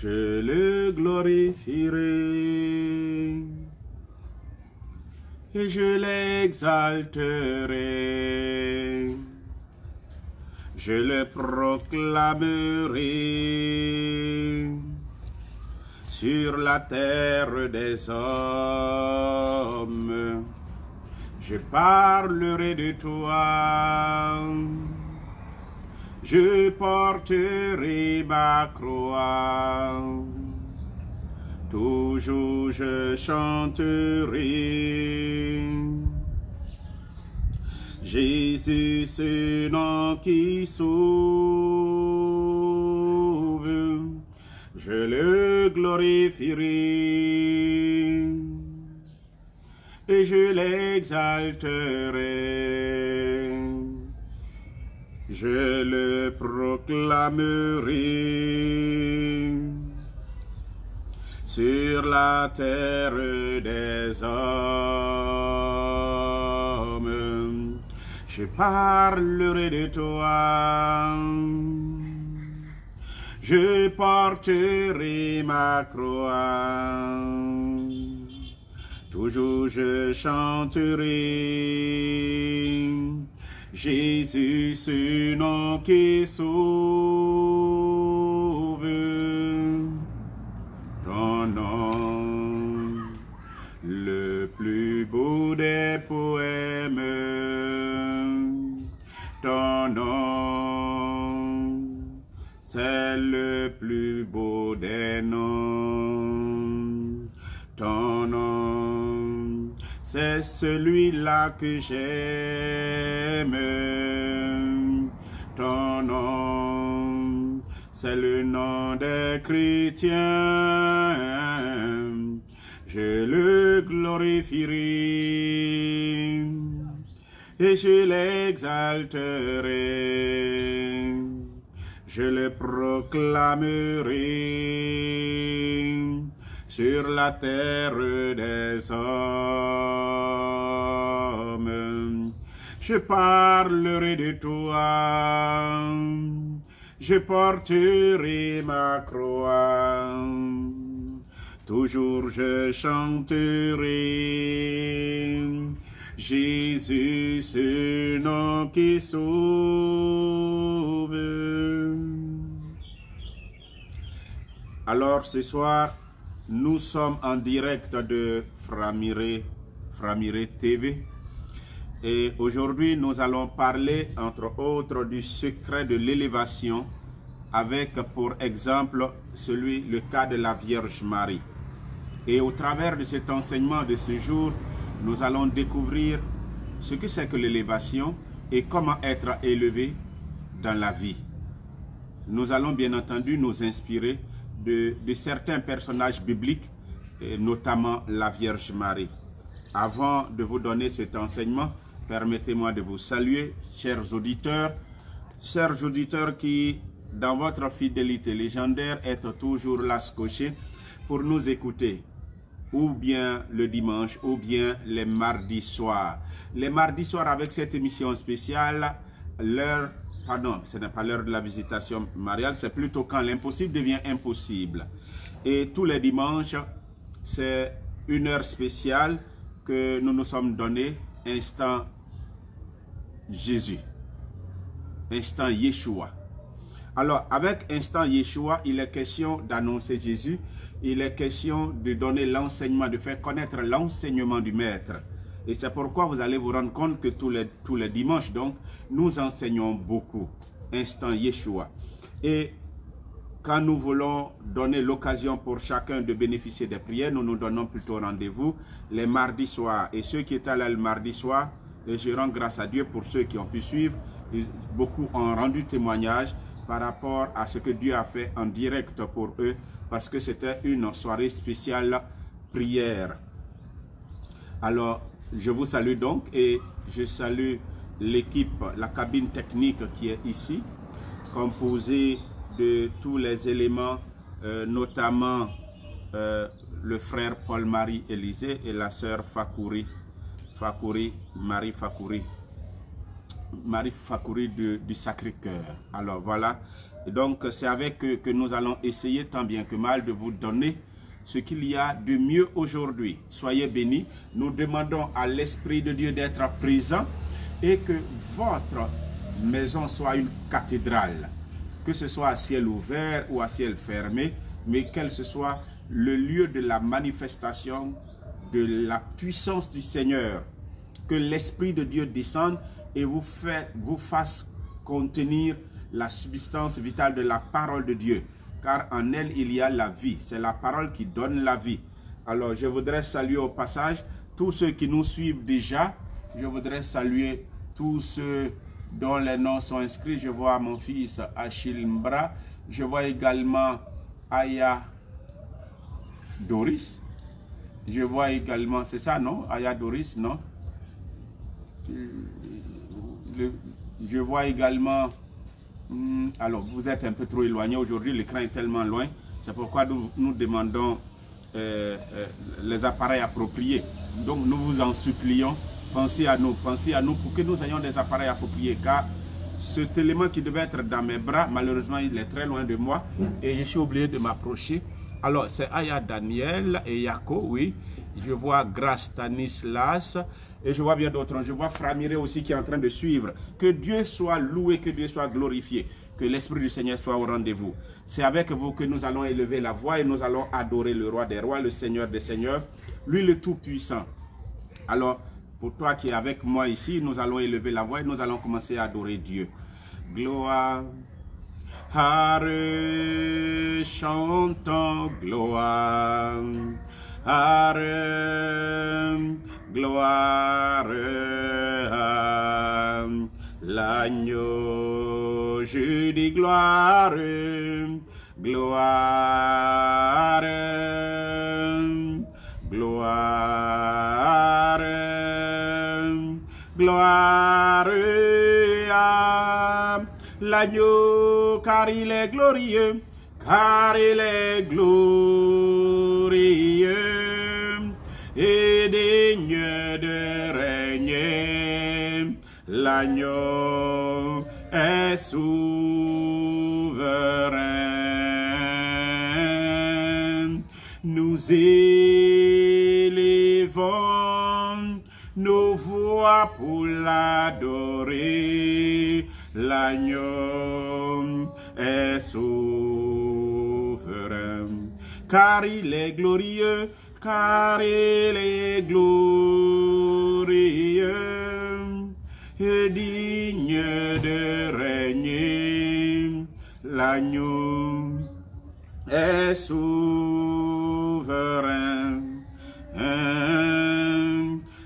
je le glorifierai et je l'exalterai. Je le proclamerai sur la terre des hommes. Je parlerai de toi, je porterai ma croix. Toujours je chanterai Jésus, ce nom qui sauve, je le glorifierai et je l'exalterai. Je le proclamerai sur la terre des hommes. Je parlerai de toi, je porterai ma croix. Toujours je chanterai Jésus, ce nom qui sauve. Ton nom, le plus beau des poèmes. Ton nom, c'est le plus beau des noms. Ton nom, c'est celui-là que j'aime. Ton nom, c'est le nom des chrétiens. Je le glorifierai et je l'exalterai. Je le proclamerai sur la terre des hommes. Je parlerai de toi, je porterai ma croix. Toujours je chanterai Jésus, ce nom qui sauve. Alors ce soir, nous sommes en direct de Framiré TV et aujourd'hui nous allons parler entre autres du secret de l'élévation avec pour exemple le cas de la Vierge Marie. Et au travers de cet enseignement de ce jour, nous allons découvrir ce que c'est que l'élévation et comment être élevé dans la vie. Nous allons bien entendu nous inspirer de certains personnages bibliques, et notamment la Vierge Marie. Avant de vous donner cet enseignement, permettez-moi de vous saluer, chers auditeurs qui, dans votre fidélité légendaire, êtes toujours là scotchés pour nous écouter, ou bien le dimanche, ou bien les mardis soirs. Les mardis soirs avec cette émission spéciale, pardon, ce n'est pas l'heure de la visitation mariale, c'est plutôt quand l'impossible devient impossible. Et tous les dimanches, c'est une heure spéciale que nous nous sommes donné, instant Jésus, instant Yeshua. Alors, avec instant Yeshua, il est question d'annoncer Jésus, il est question de donner l'enseignement, de faire connaître l'enseignement du Maître. Et c'est pourquoi vous allez vous rendre compte que tous les dimanches, donc, nous enseignons beaucoup. Instant Yeshua. Et quand nous voulons donner l'occasion pour chacun de bénéficier des prières, nous nous donnons plutôt rendez-vous les mardis soirs. Et ceux qui étaient là le mardi soir, et je rends grâce à Dieu pour ceux qui ont pu suivre, beaucoup ont rendu témoignage par rapport à ce que Dieu a fait en direct pour eux, parce que c'était une soirée spéciale prière. Alors, je vous salue donc et je salue l'équipe, la cabine technique qui est ici, composée de tous les éléments, notamment le frère Paul-Marie Élisée et la sœur Fakouri, Marie Fakouri. Marie Fakouri du Sacré-Cœur. Alors voilà, et donc c'est avec eux que nous allons essayer tant bien que mal de vous donner ce qu'il y a de mieux aujourd'hui. Soyez bénis. Nous demandons à l'Esprit de Dieu d'être présent et que votre maison soit une cathédrale, que ce soit à ciel ouvert ou à ciel fermé, mais qu'elle ce soit le lieu de la manifestation de la puissance du Seigneur, que l'Esprit de Dieu descende et vous fasse contenir la substance vitale de la parole de Dieu, car en elle il y a la vie, c'est la parole qui donne la vie. Alors je voudrais saluer au passage tous ceux qui nous suivent déjà, je voudrais saluer tous ceux dont les noms sont inscrits. Je vois mon fils Achille Mbra, je vois également Aya Doris, je vois également, c'est ça non? Aya Doris, non? Je vois également, alors vous êtes un peu trop éloigné aujourd'hui, l'écran est tellement loin, c'est pourquoi nous demandons les appareils appropriés. Donc nous vous en supplions, pensez à nous pour que nous ayons des appareils appropriés, car cet élément qui devait être dans mes bras, malheureusement il est très loin de moi et je suis obligé de m'approcher. Alors c'est Aya Daniel et Yako, oui, je vois Grace Stanislas, et je vois bien d'autres. Je vois Framiré aussi qui est en train de suivre. Que Dieu soit loué, que Dieu soit glorifié. Que l'Esprit du Seigneur soit au rendez-vous. C'est avec vous que nous allons élever la voix et nous allons adorer le Roi des Rois, le Seigneur des Seigneurs, lui le Tout-Puissant. Alors, pour toi qui es avec moi ici, nous allons élever la voix et nous allons commencer à adorer Dieu. Gloire. Hare, chantons gloire. Hare, gloire à l'agneau, je dis gloire, gloire, gloire, gloire à l'agneau, car il est glorieux, car il est glorieux et digne de régner. L'agneau est souverain. Nous élevons nos voix pour l'adorer. L'agneau est souverain, car il est glorieux, car il est glorieux et digne de régner. L'agneau est souverain.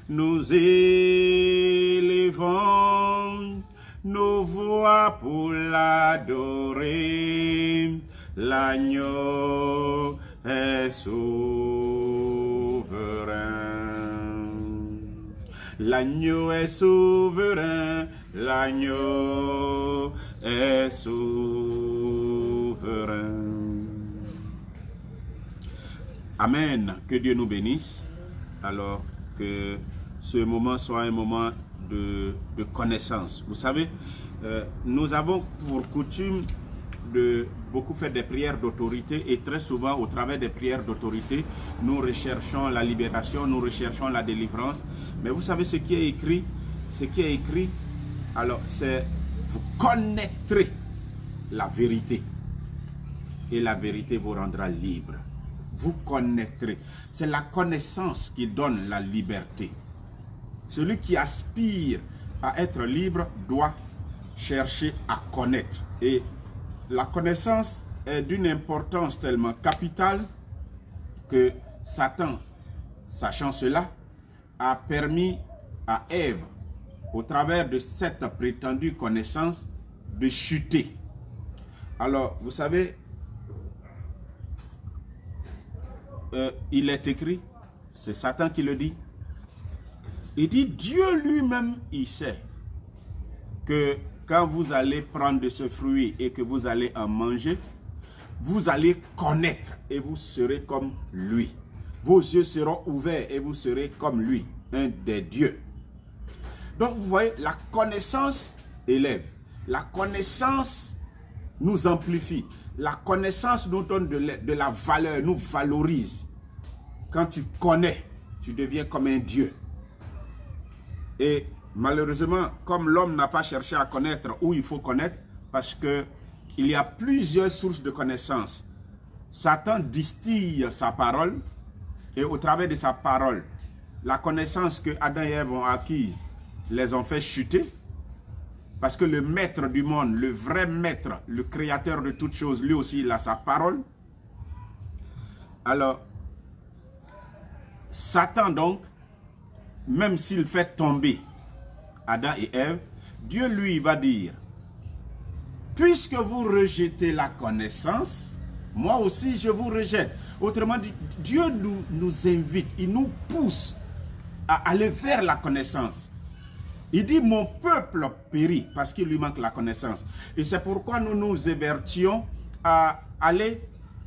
Nous élevons nos voix pour l'adorer. L'agneau est souverain. L'agneau est souverain. L'agneau est souverain. Amen. Que Dieu nous bénisse. Alors que ce moment soit un moment de connaissance. Vous savez, nous avons pour coutume de beaucoup faire des prières d'autorité et très souvent au travers des prières d'autorité, nous recherchons la libération, nous recherchons la délivrance. Mais vous savez ce qui est écrit? Ce qui est écrit, alors c'est vous connaîtrez la vérité et la vérité vous rendra libre. Vous connaîtrez. C'est la connaissance qui donne la liberté. Celui qui aspire à être libre doit chercher à connaître. Et la connaissance est d'une importance tellement capitale que Satan, sachant cela, a permis à Ève, au travers de cette prétendue connaissance, de chuter. Alors, vous savez, il est écrit, c'est Satan qui le dit, il dit, Dieu lui-même, il sait que quand vous allez prendre de ce fruit et que vous allez en manger, vous allez connaître et vous serez comme lui. Vos yeux seront ouverts et vous serez comme lui, un des dieux. Donc vous voyez, la connaissance élève. La connaissance nous amplifie. La connaissance nous donne de la valeur, nous valorise. Quand tu connais, tu deviens comme un Dieu. Et malheureusement, comme l'homme n'a pas cherché à connaître où il faut connaître, parce qu'il y a plusieurs sources de connaissances. Satan distille sa parole, et au travers de sa parole, la connaissance que Adam et Ève ont acquise les ont fait chuter, parce que le maître du monde, le vrai maître, le créateur de toutes choses, lui aussi, il a sa parole. Alors, Satan donc, même s'il fait tomber Adam et Ève, Dieu lui va dire, puisque vous rejetez la connaissance, moi aussi je vous rejette. Autrement dit, Dieu nous invite, il nous pousse à aller vers la connaissance. Il dit, mon peuple périt parce qu'il lui manque la connaissance. Et c'est pourquoi nous nous évertions à aller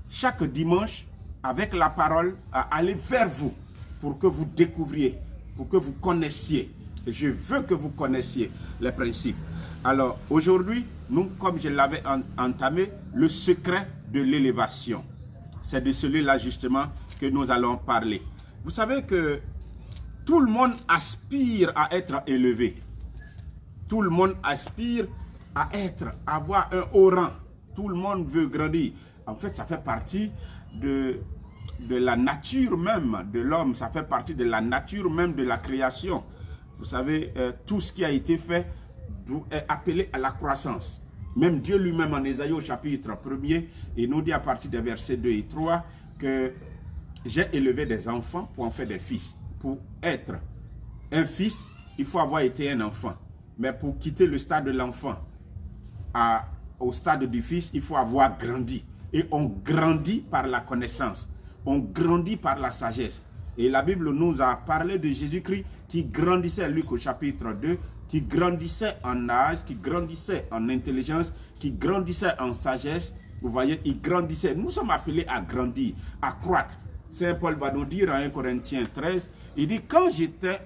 chaque dimanche avec la parole, à aller vers vous pour que vous découvriez, pour que vous connaissiez. Et je veux que vous connaissiez les principes. Alors aujourd'hui, nous, comme je l'avais entamé, le secret de l'élévation. C'est de celui-là justement que nous allons parler. Vous savez que tout le monde aspire à être élevé. Tout le monde aspire à avoir un haut rang. Tout le monde veut grandir. En fait, ça fait partie de la nature même de l'homme. Ça fait partie de la nature même de la création. Vous savez, tout ce qui a été fait est appelé à la croissance. Même Dieu lui-même en Ésaïe au chapitre 1er, il nous dit à partir des versets 2 et 3 que j'ai élevé des enfants pour en faire des fils. Pour être un fils, il faut avoir été un enfant. Mais pour quitter le stade de l'enfant au stade du fils, il faut avoir grandi. Et on grandit par la connaissance. On grandit par la sagesse. Et la Bible nous a parlé de Jésus-Christ qui grandissait, Luc au chapitre 2, qui grandissait en âge, qui grandissait en intelligence, qui grandissait en sagesse. Vous voyez, il grandissait. Nous sommes appelés à grandir, à croître. Saint Paul va nous dire en 1 Corinthiens 13, il dit, quand j'étais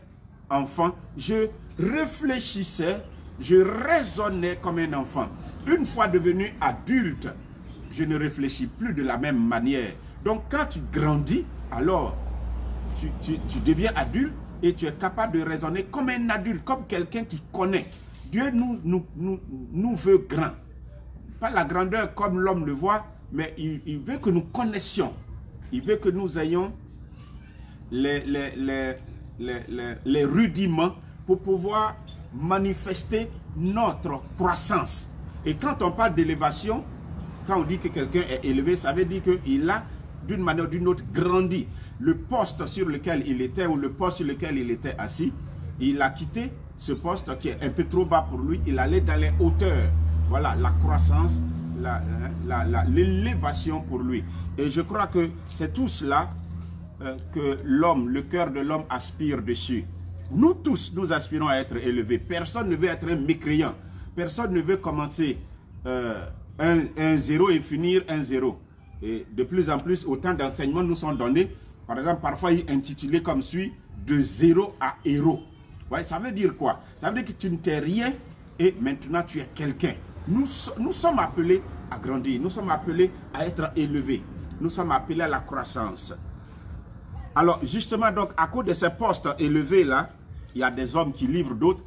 enfant, je réfléchissais, je raisonnais comme un enfant. Une fois devenu adulte, je ne réfléchis plus de la même manière. Donc quand tu grandis, alors tu deviens adulte et tu es capable de raisonner comme un adulte, comme quelqu'un qui connaît. Dieu nous veut grand. Pas la grandeur comme l'homme le voit, mais il veut que nous connaissions. Il veut que nous ayons les rudiments pour pouvoir manifester notre croissance. Et quand on parle d'élévation, quand on dit que quelqu'un est élevé, ça veut dire qu'il a d'une manière ou d'une autre grandi. Le poste sur lequel il était ou le poste sur lequel il était assis, il a quitté ce poste qui est un peu trop bas pour lui, il allait dans les hauteurs. Voilà la croissance, l'élévation pour lui. Et je crois que c'est tout cela que l'homme, le cœur de l'homme aspire dessus. Nous tous, nous aspirons à être élevés. Personne ne veut être un mécréant. Personne ne veut commencer 1-0 et finir 1-0. Et de plus en plus, autant d'enseignements nous sont donnés. Par exemple, parfois, il est intitulé comme suit, de 0 à héros. Ouais, ça veut dire quoi? Ça veut dire que tu ne t'es rien et maintenant tu es quelqu'un. Nous sommes appelés à grandir. Nous sommes appelés à être élevés. Nous sommes appelés à la croissance. Alors, justement, donc, à cause de ces postes élevés là, il y a des hommes qui livrent d'autres.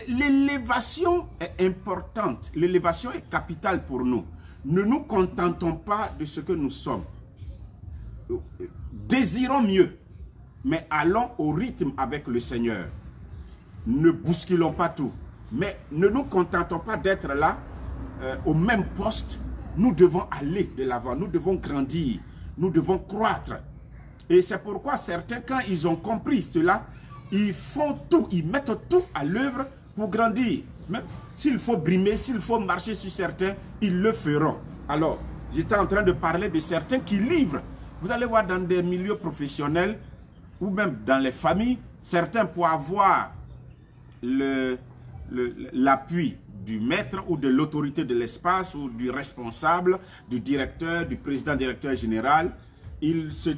L'élévation est importante. L'élévation est capitale pour nous. Ne nous contentons pas de ce que nous sommes. Désirons mieux, mais allons au rythme avec le Seigneur. Ne bousculons pas tout, mais ne nous contentons pas d'être là au même poste. Nous devons aller de l'avant, nous devons grandir, nous devons croître. Et c'est pourquoi certains, quand ils ont compris cela, ils font tout, ils mettent tout à l'œuvre pour grandir. Même s'il faut brimer, s'il faut marcher sur certains, ils le feront. Alors, j'étais en train de parler de certains qui livrent. Vous allez voir dans des milieux professionnels ou même dans les familles, certains pour avoir l'appui du maître ou de l'autorité de l'espace ou du responsable, du directeur, du président directeur général, ils se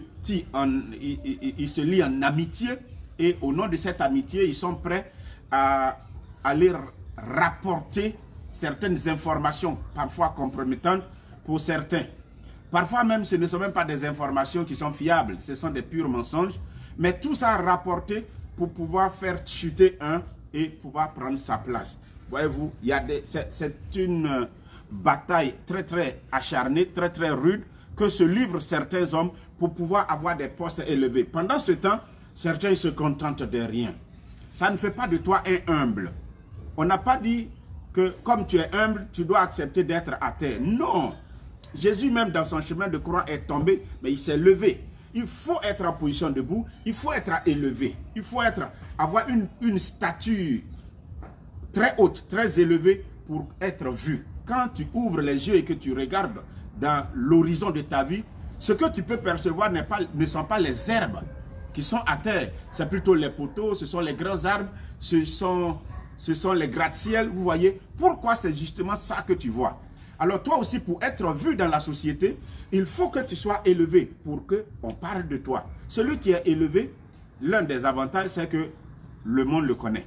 lient en amitié et au nom de cette amitié, ils sont prêts à aller rapporter certaines informations, parfois compromettantes pour certains. Parfois même, ce ne sont même pas des informations qui sont fiables, ce sont des purs mensonges. Mais tout ça rapporté pour pouvoir faire chuter un et pouvoir prendre sa place. Voyez-vous, c'est une bataille très très acharnée, très très rude, que se livrent certains hommes pour pouvoir avoir des postes élevés. Pendant ce temps, certains se contentent de rien. Ça ne fait pas de toi un humble. On n'a pas dit que comme tu es humble, tu dois accepter d'être à terre. Non. Jésus même dans son chemin de croix est tombé, mais il s'est levé. Il faut être en position debout, il faut être élevé. Il faut avoir une stature très haute, très élevée pour être vu. Quand tu ouvres les yeux et que tu regardes dans l'horizon de ta vie, ce que tu peux percevoir ne sont pas les herbes qui sont à terre. C'est plutôt les poteaux, ce sont les grands arbres, ce sont les gratte-ciel. Vous voyez, pourquoi c'est justement ça que tu vois? Alors toi aussi, pour être vu dans la société, il faut que tu sois élevé pour qu'on parle de toi. Celui qui est élevé, l'un des avantages, c'est que le monde le connaît.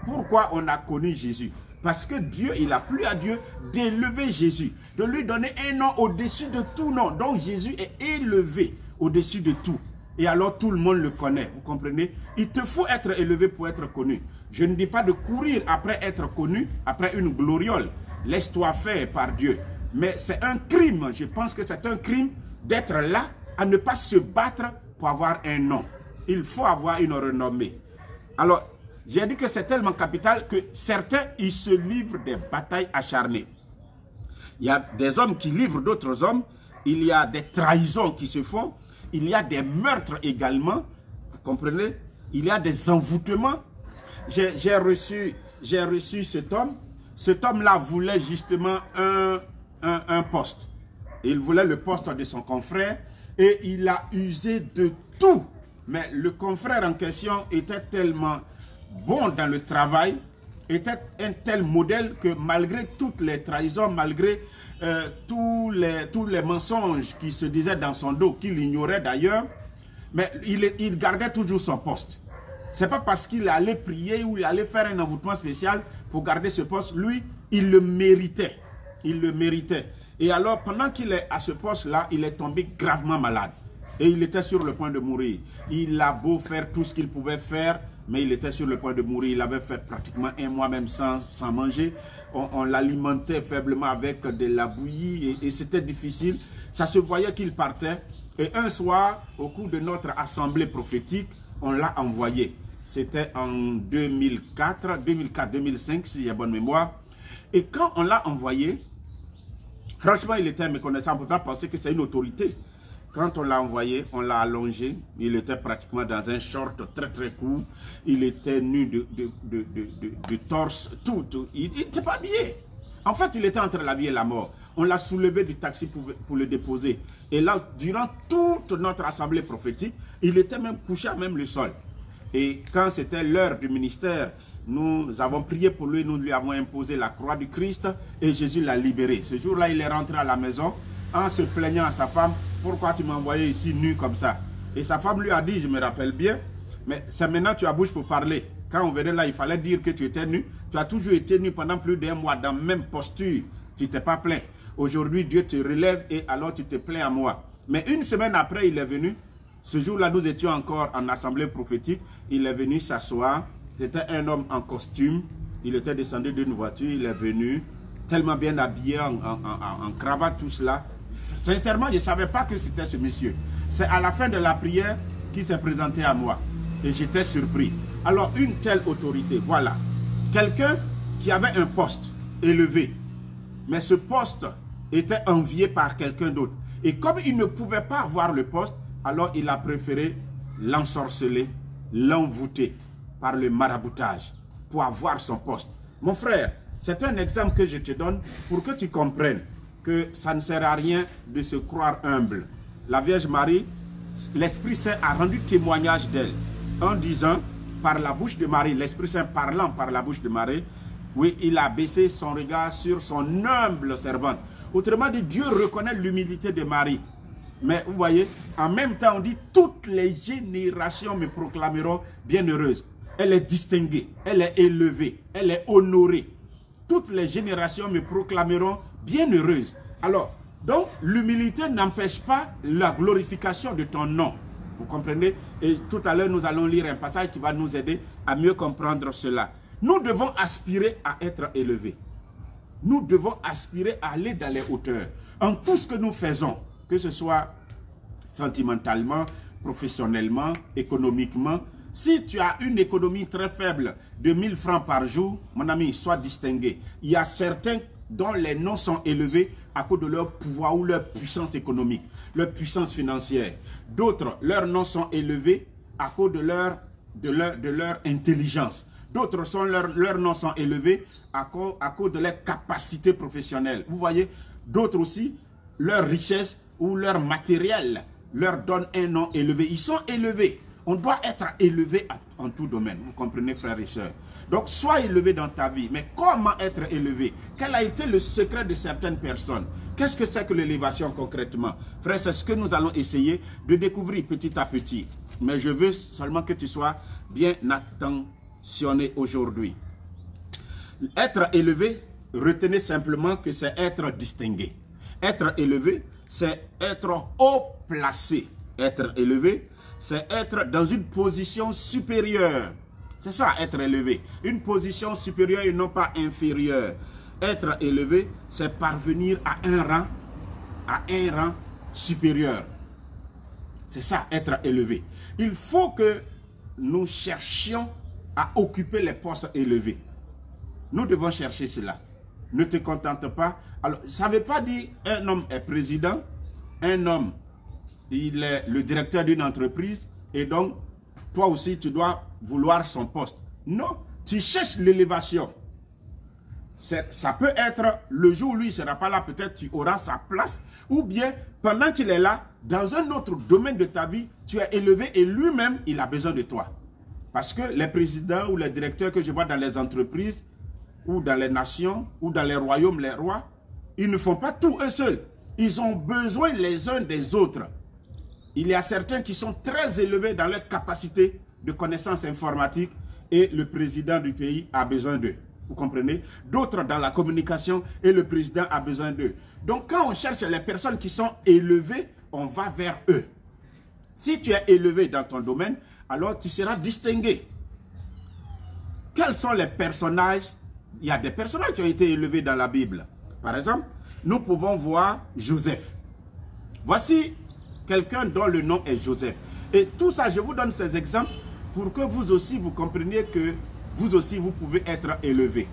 Pourquoi on a connu Jésus? Parce que Dieu, il a plu à Dieu d'élever Jésus, de lui donner un nom au-dessus de tout nom. Donc Jésus est élevé au-dessus de tout. Et alors tout le monde le connaît, vous comprenez? Il te faut être élevé pour être connu. Je ne dis pas de courir après être connu, après une gloriole. Laisse-toi faire par Dieu. Mais c'est un crime, je pense que c'est un crime d'être là, à ne pas se battre pour avoir un nom. Il faut avoir une renommée. Alors, j'ai dit que c'est tellement capital que certains, ils se livrent des batailles acharnées. Il y a des hommes qui livrent d'autres hommes, il y a des trahisons qui se font, il y a des meurtres également, vous comprenez? Il y a des envoûtements. J'ai reçu cet homme. Cet homme-là voulait justement un poste. Il voulait le poste de son confrère et il a usé de tout. Mais le confrère en question était tellement bon dans le travail, était un tel modèle que malgré toutes les trahisons, malgré tous les mensonges qui se disaient dans son dos, qu'il ignorait d'ailleurs, mais il gardait toujours son poste. Ce n'est pas parce qu'il allait prier ou il allait faire un envoûtement spécial pour garder ce poste. Lui, il le méritait. Il le méritait. Et alors, pendant qu'il est à ce poste-là, il est tombé gravement malade. Et il était sur le point de mourir. Il a beau faire tout ce qu'il pouvait faire, mais il était sur le point de mourir. Il avait fait pratiquement un mois même sans manger. On l'alimentait faiblement avec de la bouillie et c'était difficile. Ça se voyait qu'il partait. Et un soir, au cours de notre assemblée prophétique, on l'a envoyé. C'était en 2004-2005, si j'ai bonne mémoire. Et quand on l'a envoyé, franchement, il était méconnaissant. On ne peut pas penser que c'est une autorité. Quand on l'a envoyé, on l'a allongé. Il était pratiquement dans un short très très court. Il était nu de torse, tout. Il n'était pas habillé. En fait, il était entre la vie et la mort. On l'a soulevé du taxi pour le déposer. Et là, durant toute notre assemblée prophétique, il était même couché à même le sol. Et quand c'était l'heure du ministère, nous avons prié pour lui, nous lui avons imposé la croix du Christ et Jésus l'a libéré. Ce jour-là, il est rentré à la maison en se plaignant à sa femme, pourquoi tu m'as envoyé ici nu comme ça? Et sa femme lui a dit, je me rappelle bien, mais c'est maintenant que tu as bouche pour parler. Quand on venait là, il fallait dire que tu étais nu. Tu as toujours été nu pendant plus d'un mois dans la même posture. Tu t'es pas plaint. Aujourd'hui, Dieu te relève et alors tu te plains à moi. Mais une semaine après, il est venu. Ce jour-là, nous étions encore en assemblée prophétique. Il est venu s'asseoir. C'était un homme en costume. Il était descendu d'une voiture. Il est venu tellement bien habillé en cravate, tout cela. Sincèrement, je ne savais pas que c'était ce monsieur. C'est à la fin de la prière qu'il s'est présenté à moi. Et j'étais surpris. Alors, une telle autorité, voilà. Quelqu'un qui avait un poste élevé. Mais ce poste était envié par quelqu'un d'autre. Et comme il ne pouvait pas avoir le poste, alors il a préféré l'ensorceler, l'envoûter par le maraboutage pour avoir son poste. Mon frère, c'est un exemple que je te donne pour que tu comprennes que ça ne sert à rien de se croire humble. La Vierge Marie, l'Esprit Saint a rendu témoignage d'elle en disant, par la bouche de Marie, l'Esprit Saint parlant par la bouche de Marie, oui, il a baissé son regard sur son humble servante. Autrement dit, Dieu reconnaît l'humilité de Marie. Mais vous voyez, en même temps, on dit, toutes les générations me proclameront bienheureuse. elle est distinguée, elle est élevée, elle est honorée. Toutes les générations me proclameront bienheureuse. Alors, donc, l'humilité n'empêche pas la glorification de ton nom. Vous comprenez? Et tout à l'heure, nous allons lire un passage qui va nous aider à mieux comprendre cela. Nous devons aspirer à être élevés. Nous devons aspirer à aller dans les hauteurs. En tout ce que nous faisons, que ce soit sentimentalement, professionnellement, économiquement. Si tu as une économie très faible de 1000 francs par jour, mon ami, sois distingué. Il y a certains dont les noms sont élevés à cause de leur pouvoir ou leur puissance économique, leur puissance financière. D'autres, leurs noms sont élevés à cause de leur intelligence. D'autres, leurs noms sont élevés à cause de leur capacité professionnelle. Vous voyez, d'autres aussi, leur richesse ou leur matériel leur donne un nom élevé. Ils sont élevés. On doit être élevé en tout domaine. Vous comprenez, frères et sœurs? Donc, sois élevé dans ta vie. Mais comment être élevé? Quel a été le secret de certaines personnes? Qu'est-ce que c'est que l'élévation concrètement? Frère, c'est ce que nous allons essayer de découvrir petit à petit. Mais je veux seulement que tu sois bien attentionné aujourd'hui. Être élevé, retenez simplement que c'est être distingué. Être élevé, c'est être haut placé. Être élevé, c'est être dans une position supérieure. C'est ça, être élevé. Une position supérieure et non pas inférieure. Être élevé, c'est parvenir à un rang supérieur. C'est ça, être élevé. Il faut que nous cherchions à occuper les postes élevés. Nous devons chercher cela. Ne te contente pas. Alors, ça ne veut pas dire un homme est président, un homme, il est le directeur d'une entreprise, et donc, toi aussi, tu dois vouloir son poste. Non, tu cherches l'élévation. Ça peut être le jour où lui ne sera pas là, peut-être tu auras sa place, ou bien pendant qu'il est là, dans un autre domaine de ta vie, tu es élevé et lui-même, il a besoin de toi. Parce que les présidents ou les directeurs que je vois dans les entreprises, ou dans les nations, ou dans les royaumes, les rois, ils ne font pas tout eux seuls. Ils ont besoin les uns des autres. Il y a certains qui sont très élevés dans leur capacité de connaissance informatique et le président du pays a besoin d'eux. Vous comprenez? D'autres dans la communication et le président a besoin d'eux. Donc quand on cherche les personnes qui sont élevées, on va vers eux. Si tu es élevé dans ton domaine, alors tu seras distingué. Quels sont les personnages? Il y a des personnages qui ont été élevés dans la Bible. Par exemple, nous pouvons voir Joseph. Voici quelqu'un dont le nom est Joseph. Et tout ça, je vous donne ces exemples pour que vous aussi, vous compreniez que vous aussi, vous pouvez être élevé.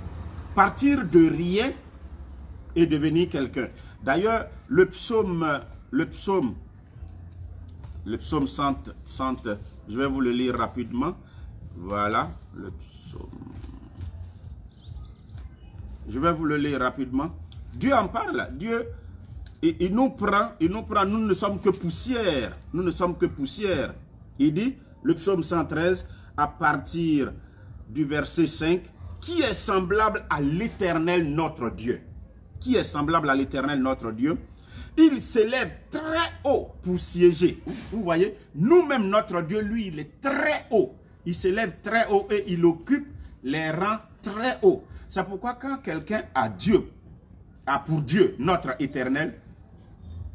Partir de rien et devenir quelqu'un. D'ailleurs, le psaume 100, je vais vous le lire rapidement. Voilà, le psaume. Je vais vous le lire rapidement. Dieu en parle. Dieu, il nous prend, nous ne sommes que poussière. Nous ne sommes que poussière. Il dit, le psaume 113, à partir du verset 5, qui est semblable à l'Éternel notre Dieu? Qui est semblable à l'Éternel notre Dieu? Il s'élève très haut pour siéger. Vous voyez, nous-mêmes, notre Dieu, lui, il est très haut. Il s'élève très haut et il occupe les rangs très hauts. C'est pourquoi quand quelqu'un a pour Dieu, notre Éternel,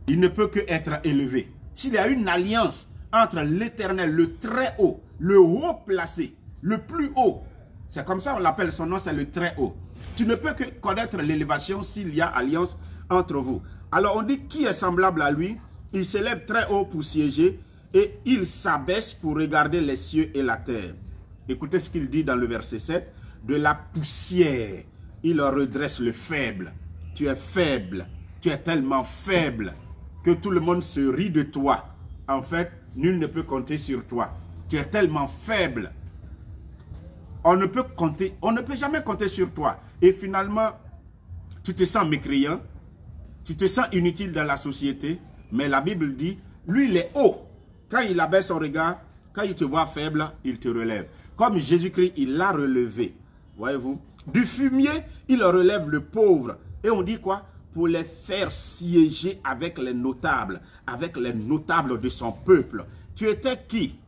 il ne peut que être élevé. S'il y a une alliance entre l'Éternel, le très haut, le haut placé, le plus haut, c'est comme ça on l'appelle, son nom c'est le très haut. Tu ne peux que connaître l'élévation s'il y a alliance entre vous. Alors on dit qui est semblable à lui? Il s'élève très haut pour siéger et il s'abaisse pour regarder les cieux et la terre. Écoutez ce qu'il dit dans le verset 7. De la poussière, il redresse le faible. Tu es faible, tu es tellement faible que tout le monde se rit de toi. En fait, nul ne peut compter sur toi. Tu es tellement faible. On ne peut jamais compter sur toi. Et finalement, tu te sens mécréant, tu te sens inutile dans la société. Mais la Bible dit, lui il est haut. Quand il abaisse son regard, quand il te voit faible, il te relève. Comme Jésus-Christ, il l'a relevé. Voyez-vous, du fumier, il relève le pauvre. Et on dit quoi? Pour les faire siéger avec les notables de son peuple. Tu étais qui?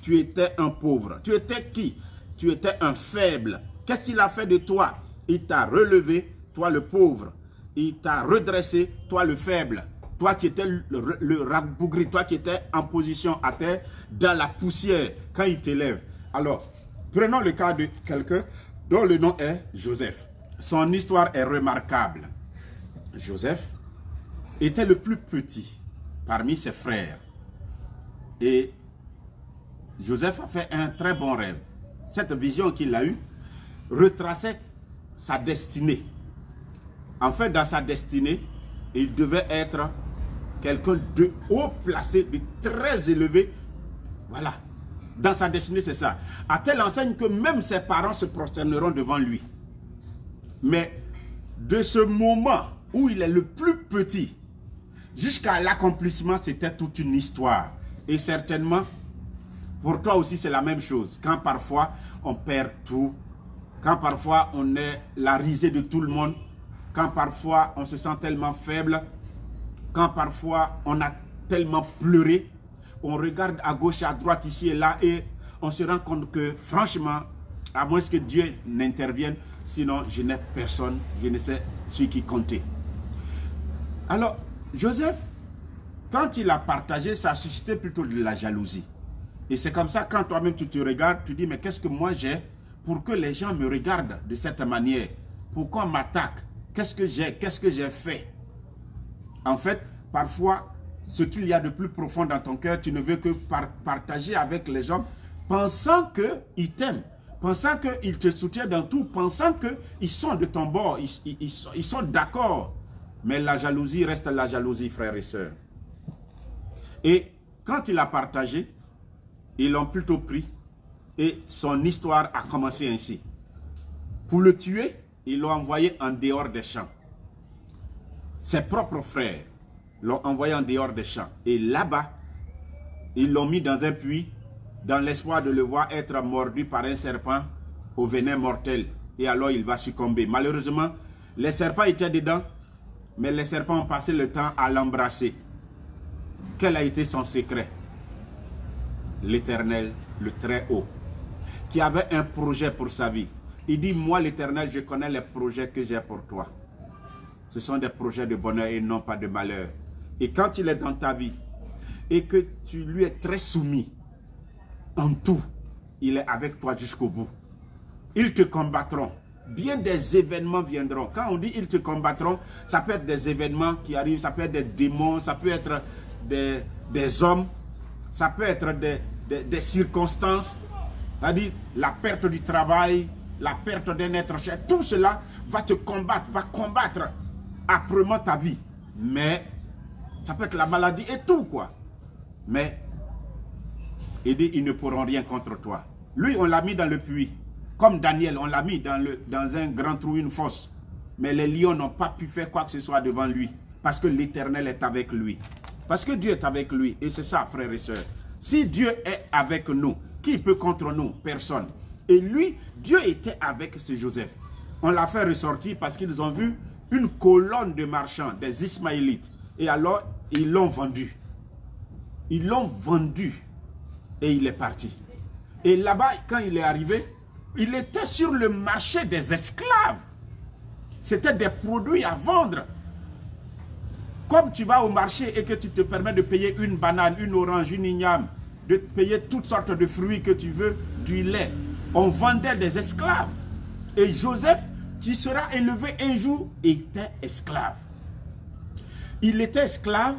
Tu étais un pauvre. Tu étais qui? tu étais un faible. Qu'est-ce qu'il a fait de toi? Il t'a relevé, toi le pauvre. Il t'a redressé, toi le faible. Toi qui étais le rabougri, toi qui étais en position à terre, dans la poussière, quand il t'élève. Alors, prenons le cas de quelqu'un dont le nom est Joseph. Son histoire est remarquable. Joseph était le plus petit parmi ses frères. Et Joseph a fait un très bon rêve. Cette vision qu'il a eue retraçait sa destinée. En fait, dans sa destinée, il devait être quelqu'un de haut placé, de très élevé. Voilà. Dans sa destinée, c'est ça. À telle enseigne que même ses parents se prosterneront devant lui. Mais de ce moment où il est le plus petit jusqu'à l'accomplissement, c'était toute une histoire. Et certainement, pour toi aussi, c'est la même chose. Quand parfois, on perd tout, quand parfois, on est la risée de tout le monde, quand parfois, on se sent tellement faible, quand parfois, on a tellement pleuré, on regarde à gauche, à droite, ici et là, et on se rend compte que, franchement, à moins que Dieu n'intervienne, sinon, je n'ai personne, je ne sais celui qui comptait. Alors, Joseph, quand il a partagé, ça a suscité plutôt de la jalousie. Et c'est comme ça, quand toi-même tu te regardes, tu dis, mais qu'est-ce que moi j'ai pour que les gens me regardent de cette manière? Pourquoi on m'attaque? Qu'est-ce que j'ai fait? En fait, parfois, ce qu'il y a de plus profond dans ton cœur, tu ne veux que partager avec les gens, pensant qu'ils t'aiment, pensant qu'ils te soutiennent dans tout, pensant qu'ils sont de ton bord, ils sont d'accord. Mais la jalousie reste la jalousie, frères et sœurs. Et quand il a partagé, ils l'ont plutôt pris et son histoire a commencé ainsi. Pour le tuer, ils l'ont envoyé en dehors des champs. Ses propres frères l'ont envoyé en dehors des champs. Et là-bas, ils l'ont mis dans un puits dans l'espoir de le voir être mordu par un serpent au venin mortel. Et alors il va succomber. Malheureusement, les serpents étaient dedans, mais les serpents ont passé le temps à l'embrasser. Quel a été son secret? L'Éternel, le Très-Haut, qui avait un projet pour sa vie. Il dit, moi l'Éternel, je connais les projets que j'ai pour toi. Ce sont des projets de bonheur et non pas de malheur. Et quand il est dans ta vie et que tu lui es très soumis en tout, il est avec toi jusqu'au bout. Ils te combattront. Bien des événements viendront. Quand on dit ils te combattront, ça peut être des événements qui arrivent, ça peut être des démons, ça peut être des hommes, ça peut être des circonstances, c'est-à-dire la perte du travail, la perte d'un être cher, tout cela va te combattre, va combattre âprement ta vie. Mais ça peut être la maladie et tout quoi. Mais il dit, ils ne pourront rien contre toi. Lui, on l'a mis dans le puits. Comme Daniel, on l'a mis dans un grand trou, une fosse. Mais les lions n'ont pas pu faire quoi que ce soit devant lui. Parce que l'Éternel est avec lui. Parce que Dieu est avec lui. Et c'est ça, frères et sœurs. Si Dieu est avec nous, qui peut contre nous? Personne. Et lui, Dieu était avec ce Joseph. On l'a fait ressortir parce qu'ils ont vu une colonne de marchands, des Ismaélites. Et alors, ils l'ont vendu. Ils l'ont vendu. Et il est parti. Et là-bas, quand il est arrivé, il était sur le marché des esclaves. C'était des produits à vendre. Comme tu vas au marché et que tu te permets de payer une banane, une orange, une igname, de payer toutes sortes de fruits que tu veux, du lait. On vendait des esclaves. Et Joseph, qui sera élevé un jour, était esclave. Il était esclave,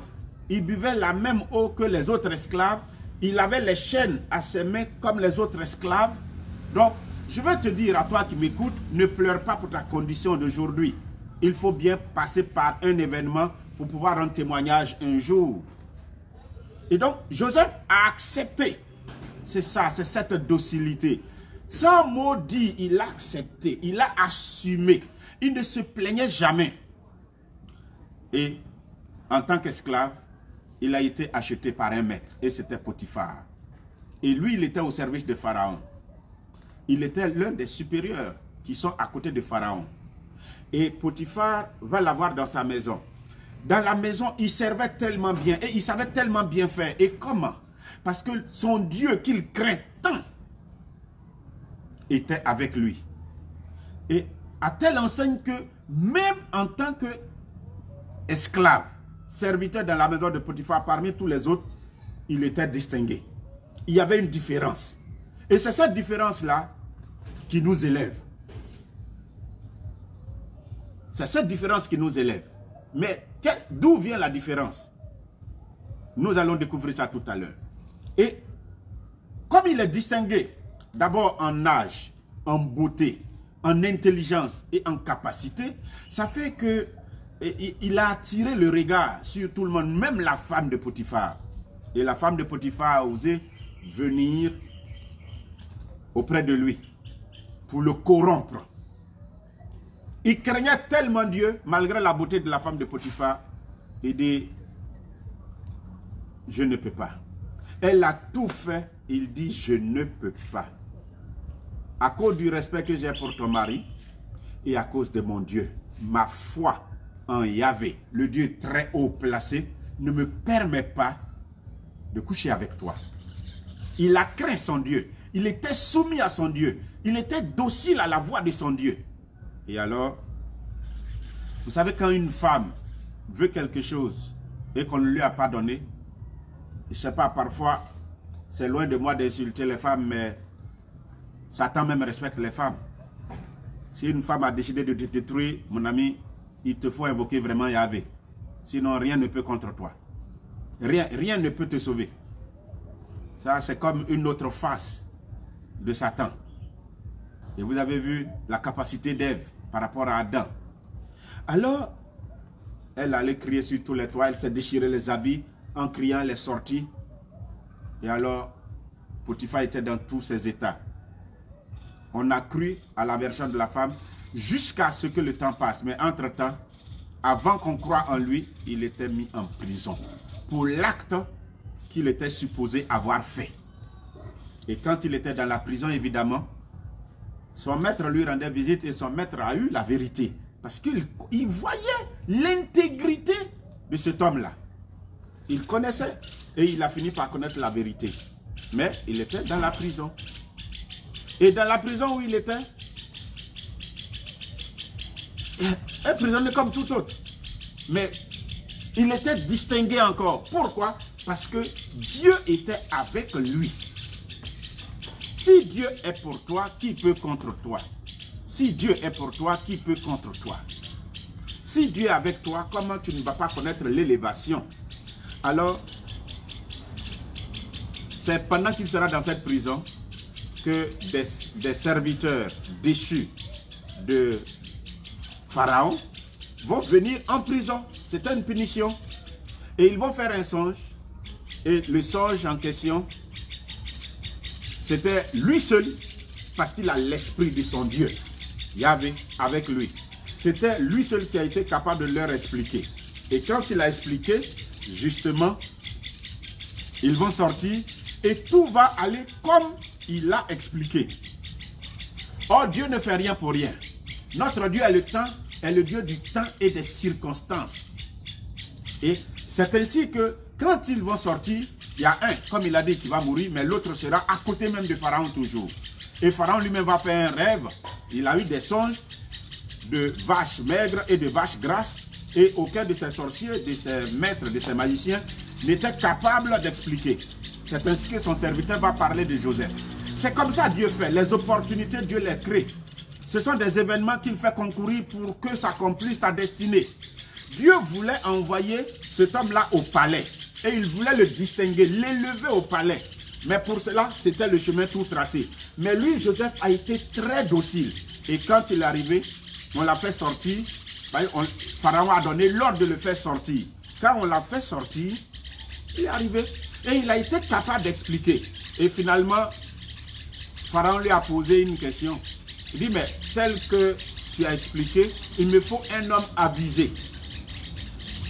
il buvait la même eau que les autres esclaves, il avait les chaînes à ses mains comme les autres esclaves. Donc, je veux te dire à toi qui m'écoutes, ne pleure pas pour ta condition d'aujourd'hui. Il faut bien passer par un événement pour pouvoir rendre témoignage un jour. Et donc, Joseph a accepté. C'est ça, c'est cette docilité. Sans mot dit, il a accepté, il a assumé. Il ne se plaignait jamais. Et en tant qu'esclave, il a été acheté par un maître. Et c'était Potiphar. Et lui, il était au service de Pharaon. Il était l'un des supérieurs qui sont à côté de Pharaon. Et Potiphar va l'avoir dans sa maison. Dans la maison, il servait tellement bien et il savait tellement bien faire. Et comment? Parce que son Dieu qu'il craint tant était avec lui. Et à telle enseigne que même en tant qu'esclave, serviteur dans la maison de Potiphar, parmi tous les autres, il était distingué. Il y avait une différence. Et c'est cette différence-là qui nous élève. C'est cette différence qui nous élève. Mais d'où vient la différence? Nous allons découvrir ça tout à l'heure. Et comme il est distingué, d'abord en âge, en beauté, en intelligence et en capacité, ça fait que il a attiré le regard sur tout le monde, même la femme de Potiphar. Et la femme de Potiphar a osé venir auprès de lui pour le corrompre. Il craignait tellement Dieu, malgré la beauté de la femme de Potiphar, il dit, je ne peux pas. Elle a tout fait, il dit, je ne peux pas. À cause du respect que j'ai pour ton mari et à cause de mon Dieu, ma foi en Yahvé, le Dieu très haut placé, ne me permet pas de coucher avec toi. Il a craint son Dieu. Il était soumis à son Dieu. Il était docile à la voix de son Dieu. Et alors, vous savez, quand une femme veut quelque chose et qu'on ne lui a pas donné, je ne sais pas, parfois, c'est loin de moi d'insulter les femmes, mais Satan même respecte les femmes. Si une femme a décidé de te détruire, mon ami, il te faut invoquer vraiment Yahvé. Sinon, rien ne peut contre toi. Rien ne peut te sauver. Ça, c'est comme une autre face de Satan. Et vous avez vu la capacité d'Ève par rapport à Adam. Alors, elle allait crier sur tous les toits, elle s'est déchiré les habits en criant, elle est sortie. Et alors, Potiphar était dans tous ses états. On a cru à la version de la femme jusqu'à ce que le temps passe. Mais entre-temps, avant qu'on croie en lui, il était mis en prison pour l'acte qu'il était supposé avoir fait. Et quand il était dans la prison, évidemment, son maître lui rendait visite et son maître a eu la vérité. Parce qu'il voyait l'intégrité de cet homme-là. Il connaissait et il a fini par connaître la vérité. Mais il était dans la prison. Et dans la prison où il était, un prisonnier comme tout autre. Mais il était distingué encore. Pourquoi? Parce que Dieu était avec lui. Si Dieu est pour toi, qui peut contre toi? Si Dieu est pour toi, qui peut contre toi? Si Dieu est avec toi, comment tu ne vas pas connaître l'élévation? Alors, c'est pendant qu'il sera dans cette prison que des serviteurs déchus de Pharaon vont venir en prison. C'était une punition. Et ils vont faire un songe. Et le songe en question, c'était lui seul, parce qu'il a l'esprit de son Dieu, Yahvé, avec lui. C'était lui seul qui a été capable de leur expliquer. Et quand il a expliqué, justement, ils vont sortir et tout va aller comme il l'a expliqué. Or, Dieu ne fait rien pour rien. Notre Dieu est le temps, est le Dieu du temps et des circonstances. Et c'est ainsi que quand ils vont sortir, il y a un, comme il a dit, qui va mourir, mais l'autre sera à côté même de Pharaon toujours. Et Pharaon lui-même va faire un rêve. Il a eu des songes de vaches maigres et de vaches grasses. Et aucun de ses sorciers, de ses maîtres, de ses magiciens n'était capable d'expliquer. C'est ainsi que son serviteur va parler de Joseph. C'est comme ça Dieu fait. Les opportunités, Dieu les crée. Ce sont des événements qu'il fait concourir pour que s'accomplisse ta destinée. Dieu voulait envoyer cet homme-là au palais. Et il voulait le distinguer, l'élever au palais. Mais pour cela, c'était le chemin tout tracé. Mais lui, Joseph, a été très docile. Et quand il est arrivé, on l'a fait sortir. Pharaon a donné l'ordre de le faire sortir. Quand on l'a fait sortir, il est arrivé. Et il a été capable d'expliquer. Et finalement, Pharaon lui a posé une question. Il dit, mais tel que tu as expliqué, il me faut un homme avisé.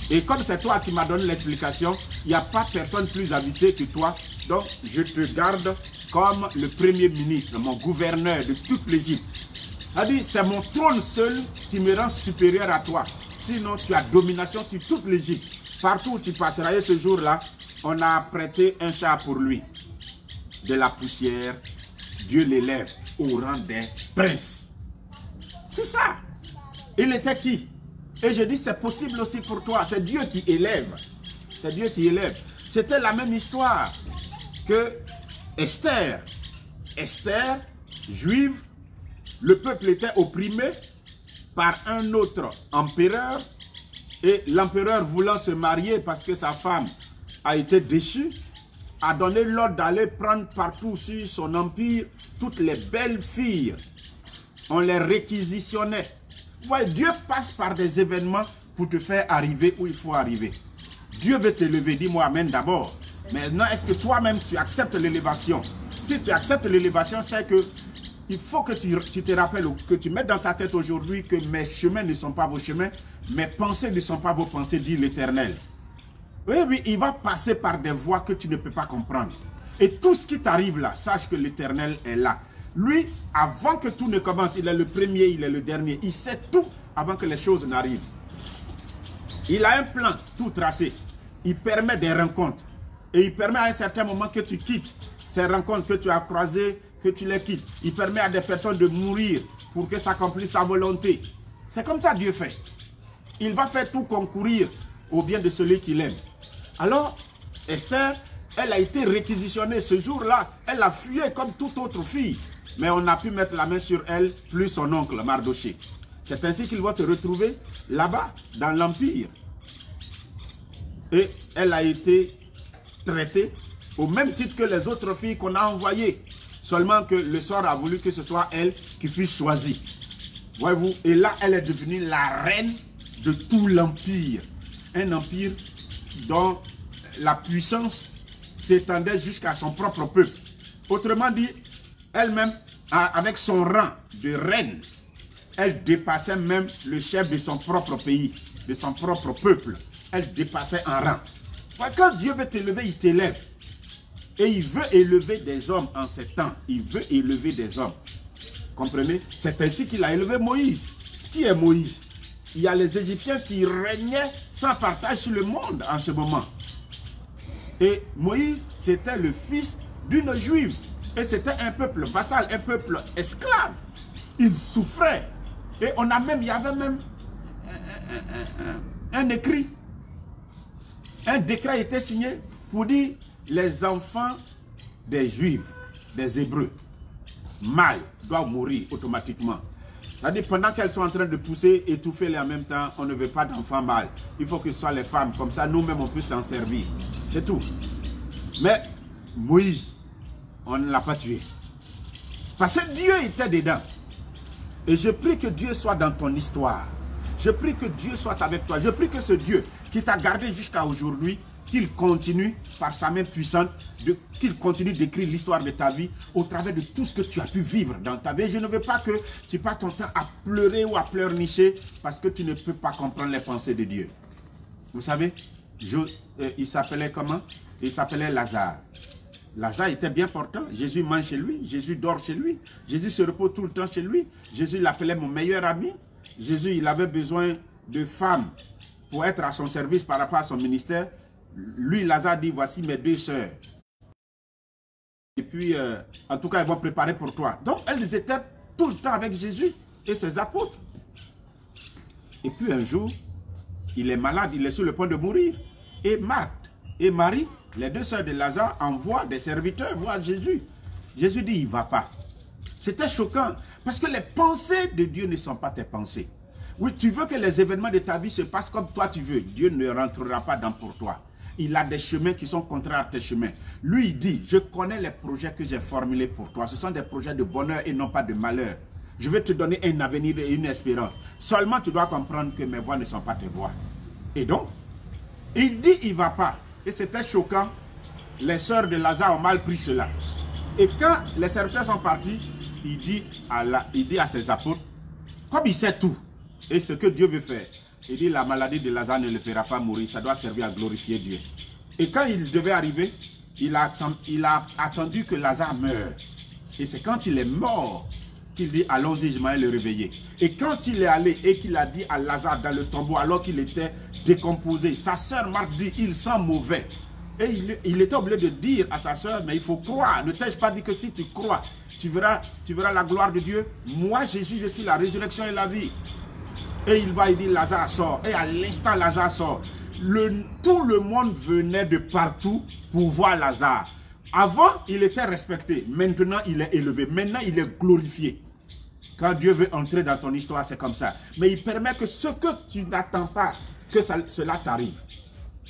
Et comme c'est toi qui m'as donné l'explication, il n'y a pas personne plus avisé que toi. Donc, je te garde comme le premier ministre, mon gouverneur de toute l'Égypte. C'est-à-dire, c'est mon trône seul qui me rend supérieur à toi. Sinon, tu as domination sur toute l'Égypte. Partout où tu passeras. Et ce jour-là, on a prêté un char pour lui. De la poussière, Dieu l'élève au rang des princes. C'est ça. Il était qui? Et je dis, c'est possible aussi pour toi. C'est Dieu qui élève. C'est Dieu qui élève. C'était la même histoire que Esther. Esther, juive, le peuple était opprimé par un autre empereur. Et l'empereur voulant se marier parce que sa femme a été déchue, a donné l'ordre d'aller prendre partout sur son empire toutes les belles filles. On les réquisitionnait. Vous voyez, Dieu passe par des événements pour te faire arriver où il faut arriver. Dieu veut t'élever, dis-moi amen d'abord. Maintenant, est-ce que toi-même tu acceptes l'élévation? Si tu acceptes l'élévation, c'est que il faut que tu te rappelles, que tu mettes dans ta tête aujourd'hui que mes chemins ne sont pas vos chemins, mes pensées ne sont pas vos pensées, dit l'Éternel. Oui, oui, il va passer par des voies que tu ne peux pas comprendre. Et tout ce qui t'arrive là, sache que l'Éternel est là. Lui, avant que tout ne commence, il est le premier, il est le dernier. Il sait tout avant que les choses n'arrivent. Il a un plan tout tracé. Il permet des rencontres. Et il permet à un certain moment que tu quittes ces rencontres que tu as croisées, que tu les quittes. Il permet à des personnes de mourir pour que s'accomplisse sa volonté. C'est comme ça Dieu fait. Il va faire tout concourir au bien de celui qu'il aime. Alors, Esther, elle a été réquisitionnée ce jour-là. Elle a fui comme toute autre fille. Mais on a pu mettre la main sur elle, plus son oncle Mardoché. C'est ainsi qu'il va se retrouver là-bas, dans l'Empire. Et elle a été traitée au même titre que les autres filles qu'on a envoyées. Seulement que le sort a voulu que ce soit elle qui fût choisie. Voyez-vous, et là, elle est devenue la reine de tout l'Empire. Un empire dont la puissance s'étendait jusqu'à son propre peuple. Autrement dit, elle-même, avec son rang de reine, elle dépassait même le chef de son propre pays, de son propre peuple. Elle dépassait en rang. Quand Dieu veut t'élever, il t'élève. Et il veut élever des hommes en ces temps. Il veut élever des hommes. Comprenez? C'est ainsi qu'il a élevé Moïse. Qui est Moïse? Il y a les Égyptiens qui régnaient sans partage sur le monde en ce moment. Et Moïse, c'était le fils d'une juive. Et c'était un peuple vassal, un peuple esclave. Il souffrait. Et il y avait même un écrit. Un décret a été signé pour dire les enfants des Juifs, des Hébreux, mâles, doivent mourir automatiquement. C'est-à-dire pendant qu'elles sont en train de pousser, étouffer en même temps, on ne veut pas d'enfants mâles. Il faut que ce soit les femmes, comme ça nous-mêmes on peut s'en servir. C'est tout. Mais Moïse, on ne l'a pas tué. Parce que Dieu était dedans. Et je prie que Dieu soit dans ton histoire. Je prie que Dieu soit avec toi. Je prie que ce Dieu qui t'a gardé jusqu'à aujourd'hui, qu'il continue par sa main puissante, qu'il continue d'écrire l'histoire de ta vie au travers de tout ce que tu as pu vivre dans ta vie. Je ne veux pas que tu passes ton temps à pleurer ou à pleurnicher parce que tu ne peux pas comprendre les pensées de Dieu. Vous savez, il s'appelait comment? Il s'appelait Lazare. Lazare était bien portant. Jésus mange chez lui. Jésus dort chez lui. Jésus se repose tout le temps chez lui. Jésus l'appelait mon meilleur ami. Jésus, il avait besoin de femmes pour être à son service par rapport à son ministère. Lui, Lazare dit, voici mes deux sœurs. Et puis, en tout cas, elles vont préparer pour toi. Donc, elles étaient tout le temps avec Jésus et ses apôtres. Et puis, un jour, il est malade, il est sur le point de mourir. Et Marthe et Marie, les deux sœurs de Lazare, envoient des serviteurs voir Jésus. Jésus dit, il ne va pas. C'était choquant, parce que les pensées de Dieu ne sont pas tes pensées. Oui, tu veux que les événements de ta vie se passent comme toi tu veux. Dieu ne rentrera pas dans pour toi. Il a des chemins qui sont contraires à tes chemins. Lui, il dit, je connais les projets que j'ai formulés pour toi. Ce sont des projets de bonheur et non pas de malheur. Je vais te donner un avenir et une espérance. Seulement, tu dois comprendre que mes voies ne sont pas tes voies. Et donc, il dit, il ne va pas. Et c'était choquant. Les sœurs de Lazare ont mal pris cela. Et quand les serviteurs sont partis, il dit à ses apôtres, comme il sait tout, et ce que Dieu veut faire, il dit la maladie de Lazare ne le fera pas mourir, ça doit servir à glorifier Dieu. Et quand il devait arriver, il a attendu que Lazare meure. Et c'est quand il est mort qu'il dit allons-y, je vais le réveiller. Et quand il est allé et qu'il a dit à Lazare dans le tombeau alors qu'il était décomposé, sa sœur Marthe dit il sent mauvais. Et il était obligé de dire à sa soeur, mais il faut croire. Ne t'ai-je pas dit que si tu crois, tu verras la gloire de Dieu. Moi, Jésus, je suis la résurrection et la vie. Et il dit, Lazare sort. Et à l'instant, Lazare sort. Tout le monde venait de partout pour voir Lazare. Avant, il était respecté. Maintenant, il est élevé. Maintenant, il est glorifié. Quand Dieu veut entrer dans ton histoire, c'est comme ça. Mais il permet que ce que tu n'attends pas, que cela t'arrive.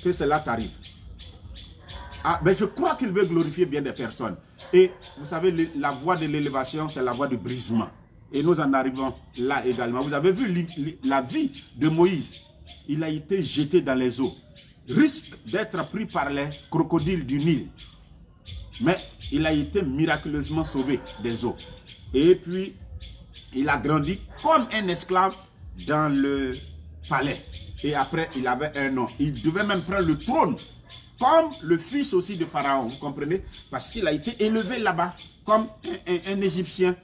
Que cela t'arrive. Ah, mais je crois qu'il veut glorifier bien des personnes. Et vous savez, la voie de l'élévation, c'est la voie du brisement. Et nous en arrivons là également. Vous avez vu la vie de Moïse. Il a été jeté dans les eaux. Risque d'être pris par les crocodiles du Nil. Mais il a été miraculeusement sauvé des eaux. Et puis, il a grandi comme un esclave dans le palais. Et après, il avait un nom. Il devait même prendre le trône. Comme le fils aussi de Pharaon, vous comprenez? Parce qu'il a été élevé là-bas comme un Égyptien.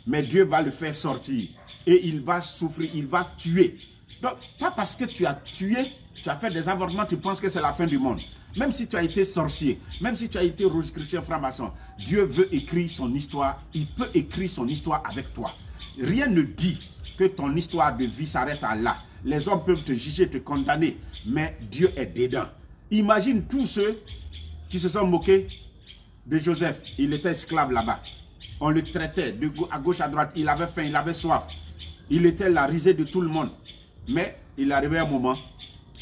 Mais Dieu va le faire sortir. Et il va souffrir, il va tuer. Donc, pas parce que tu as tué, tu as fait des avortements, tu penses que c'est la fin du monde. Même si tu as été sorcier, même si tu as été rose-chrétien franc-maçon, Dieu veut écrire son histoire. Il peut écrire son histoire avec toi. Rien ne dit que ton histoire de vie s'arrête à là. Les hommes peuvent te juger, te condamner, mais Dieu est dedans. Imagine tous ceux qui se sont moqués de Joseph. Il était esclave là-bas. On le traitait à gauche, à droite. Il avait faim, il avait soif. Il était la risée de tout le monde. Mais il arrivait un moment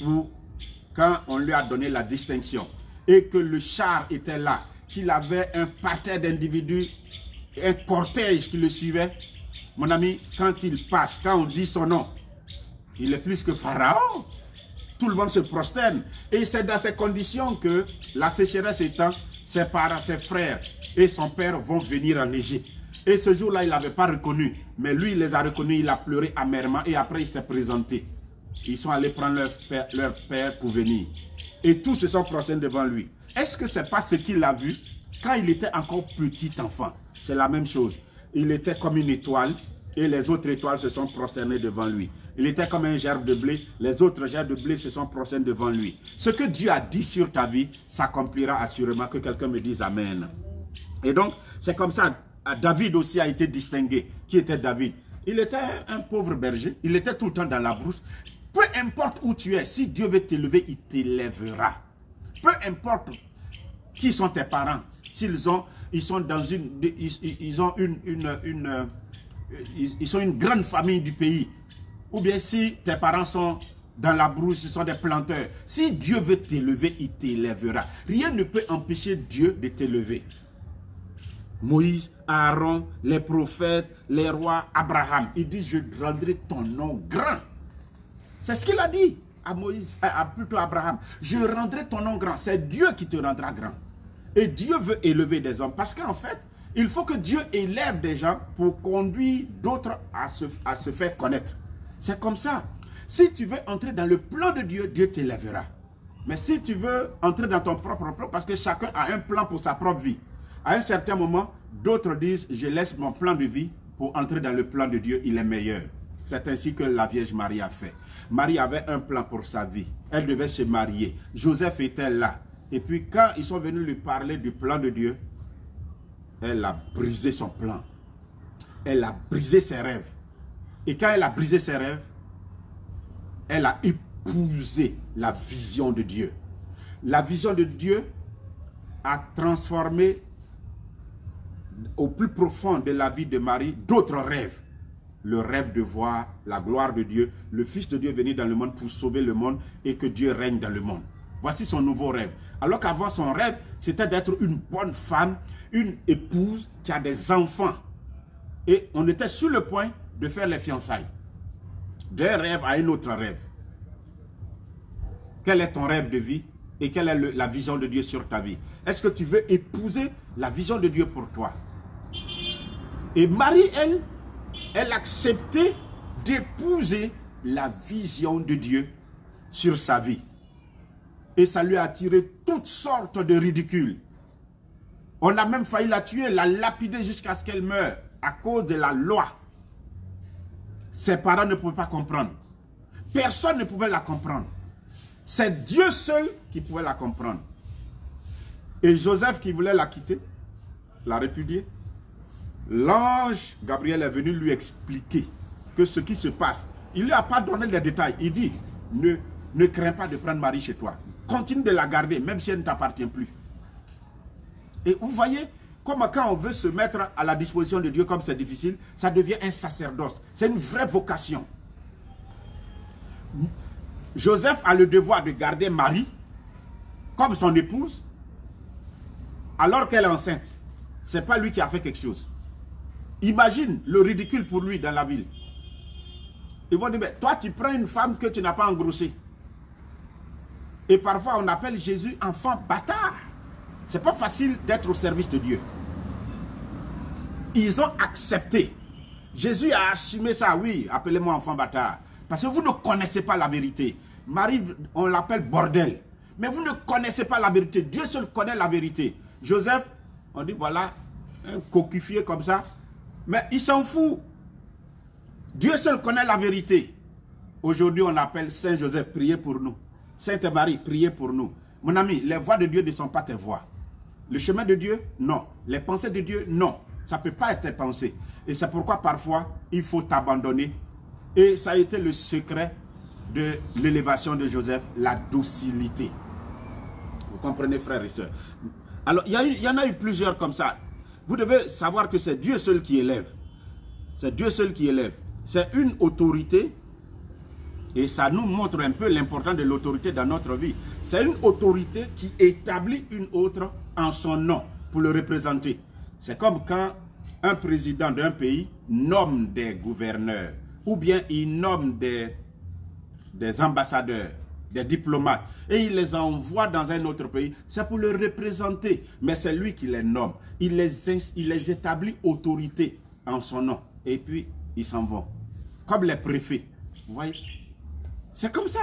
où, quand on lui a donné la distinction, et que le char était là, qu'il avait un parterre d'individus, un cortège qui le suivait, mon ami, quand il passe, quand on dit son nom, il est plus que Pharaon. Tout le monde se prosterne. Et c'est dans ces conditions que la sécheresse étant, ses parents, ses frères et son père vont venir en Égypte. Et ce jour-là, il n'avait pas reconnu. Mais lui, il les a reconnus, il a pleuré amèrement et après, il s'est présenté. Ils sont allés prendre leur père pour venir. Et tous se sont prosternés devant lui. Est-ce que ce n'est pas ce qu'il a vu quand il était encore petit enfant? C'est la même chose. Il était comme une étoile et les autres étoiles se sont prosternées devant lui. Il était comme un gerbe de blé, les autres gerbes de blé se sont prosternés devant lui. Ce que Dieu a dit sur ta vie s'accomplira assurément, que quelqu'un me dise Amen. Et donc, c'est comme ça, David aussi a été distingué. Qui était David? Il était un pauvre berger, il était tout le temps dans la brousse. Peu importe où tu es, si Dieu veut t'élever, il t'élèvera. Peu importe qui sont tes parents, ils sont une grande famille du pays. Ou bien si tes parents sont dans la brousse, ils sont des planteurs. Si Dieu veut t'élever, il t'élèvera. Rien ne peut empêcher Dieu de t'élever. Moïse, Aaron, les prophètes, les rois, Abraham. Il dit, je rendrai ton nom grand. C'est ce qu'il a dit à Moïse, plutôt à Abraham. Je rendrai ton nom grand. C'est Dieu qui te rendra grand. Et Dieu veut élever des hommes. Parce qu'en fait, il faut que Dieu élève des gens pour conduire d'autres à se faire connaître. C'est comme ça. Si tu veux entrer dans le plan de Dieu, Dieu t'élèvera. Mais si tu veux entrer dans ton propre plan, parce que chacun a un plan pour sa propre vie. À un certain moment, d'autres disent, je laisse mon plan de vie pour entrer dans le plan de Dieu, il est meilleur. C'est ainsi que la Vierge Marie a fait. Marie avait un plan pour sa vie. Elle devait se marier. Joseph était là. Et puis quand ils sont venus lui parler du plan de Dieu, elle a brisé son plan. Elle a brisé ses rêves. Et quand elle a brisé ses rêves, elle a épousé la vision de Dieu. La vision de Dieu a transformé au plus profond de la vie de Marie d'autres rêves. Le rêve de voir la gloire de Dieu, le Fils de Dieu venir dans le monde pour sauver le monde et que Dieu règne dans le monde. Voici son nouveau rêve. Alors qu'avant, son rêve, c'était d'être une bonne femme, une épouse qui a des enfants. Et on était sur le point de faire les fiançailles. D'un rêve à un autre rêve. Quel est ton rêve de vie et quelle est la vision de Dieu sur ta vie? Est-ce que tu veux épouser la vision de Dieu pour toi? Et Marie, elle acceptait d'épouser la vision de Dieu sur sa vie. Et ça lui a attiré toutes sortes de ridicules. On a même failli la tuer, la lapider jusqu'à ce qu'elle meure à cause de la loi. Ses parents ne pouvaient pas comprendre. Personne ne pouvait la comprendre. C'est Dieu seul qui pouvait la comprendre. Et Joseph qui voulait la quitter, l'a répudiée. L'ange Gabriel est venu lui expliquer que ce qui se passe, il ne lui a pas donné les détails. Il dit, ne crains pas de prendre Marie chez toi. Continue de la garder, même si elle ne t'appartient plus. Et vous voyez, comme quand on veut se mettre à la disposition de Dieu comme c'est difficile, ça devient un sacerdoce. C'est une vraie vocation. Joseph a le devoir de garder Marie comme son épouse, alors qu'elle est enceinte. Ce n'est pas lui qui a fait quelque chose. Imagine le ridicule pour lui dans la ville. Ils vont dire, mais toi tu prends une femme que tu n'as pas engrossée. Et parfois on appelle Jésus enfant bâtard. C'est pas facile d'être au service de Dieu. Ils ont accepté. Jésus a assumé ça, oui, appelez-moi enfant bâtard. Parce que vous ne connaissez pas la vérité. Marie, on l'appelle bordel. Mais vous ne connaissez pas la vérité. Dieu seul connaît la vérité. Joseph, on dit voilà, un coquifié comme ça. Mais il s'en fout. Dieu seul connaît la vérité. Aujourd'hui, on appelle Saint Joseph, priez pour nous. Sainte Marie, priez pour nous. Mon ami, les voies de Dieu ne sont pas tes voies. Le chemin de Dieu, non. Les pensées de Dieu, non. Ça ne peut pas être tes pensées. Et c'est pourquoi parfois, il faut t'abandonner. Et ça a été le secret de l'élévation de Joseph, la docilité. Vous comprenez, frères et sœurs? Alors, il y en a eu plusieurs comme ça. Vous devez savoir que c'est Dieu seul qui élève. C'est Dieu seul qui élève. C'est une autorité. Et ça nous montre un peu l'importance de l'autorité dans notre vie. C'est une autorité qui établit une autre en son nom pour le représenter. C'est comme quand un président d'un pays nomme des gouverneurs ou bien il nomme des ambassadeurs, des diplomates et il les envoie dans un autre pays. C'est pour le représenter. Mais c'est lui qui les nomme. Il les établit autorité en son nom. Et puis, ils s'en vont. Comme les préfets. Vous voyez? C'est comme ça.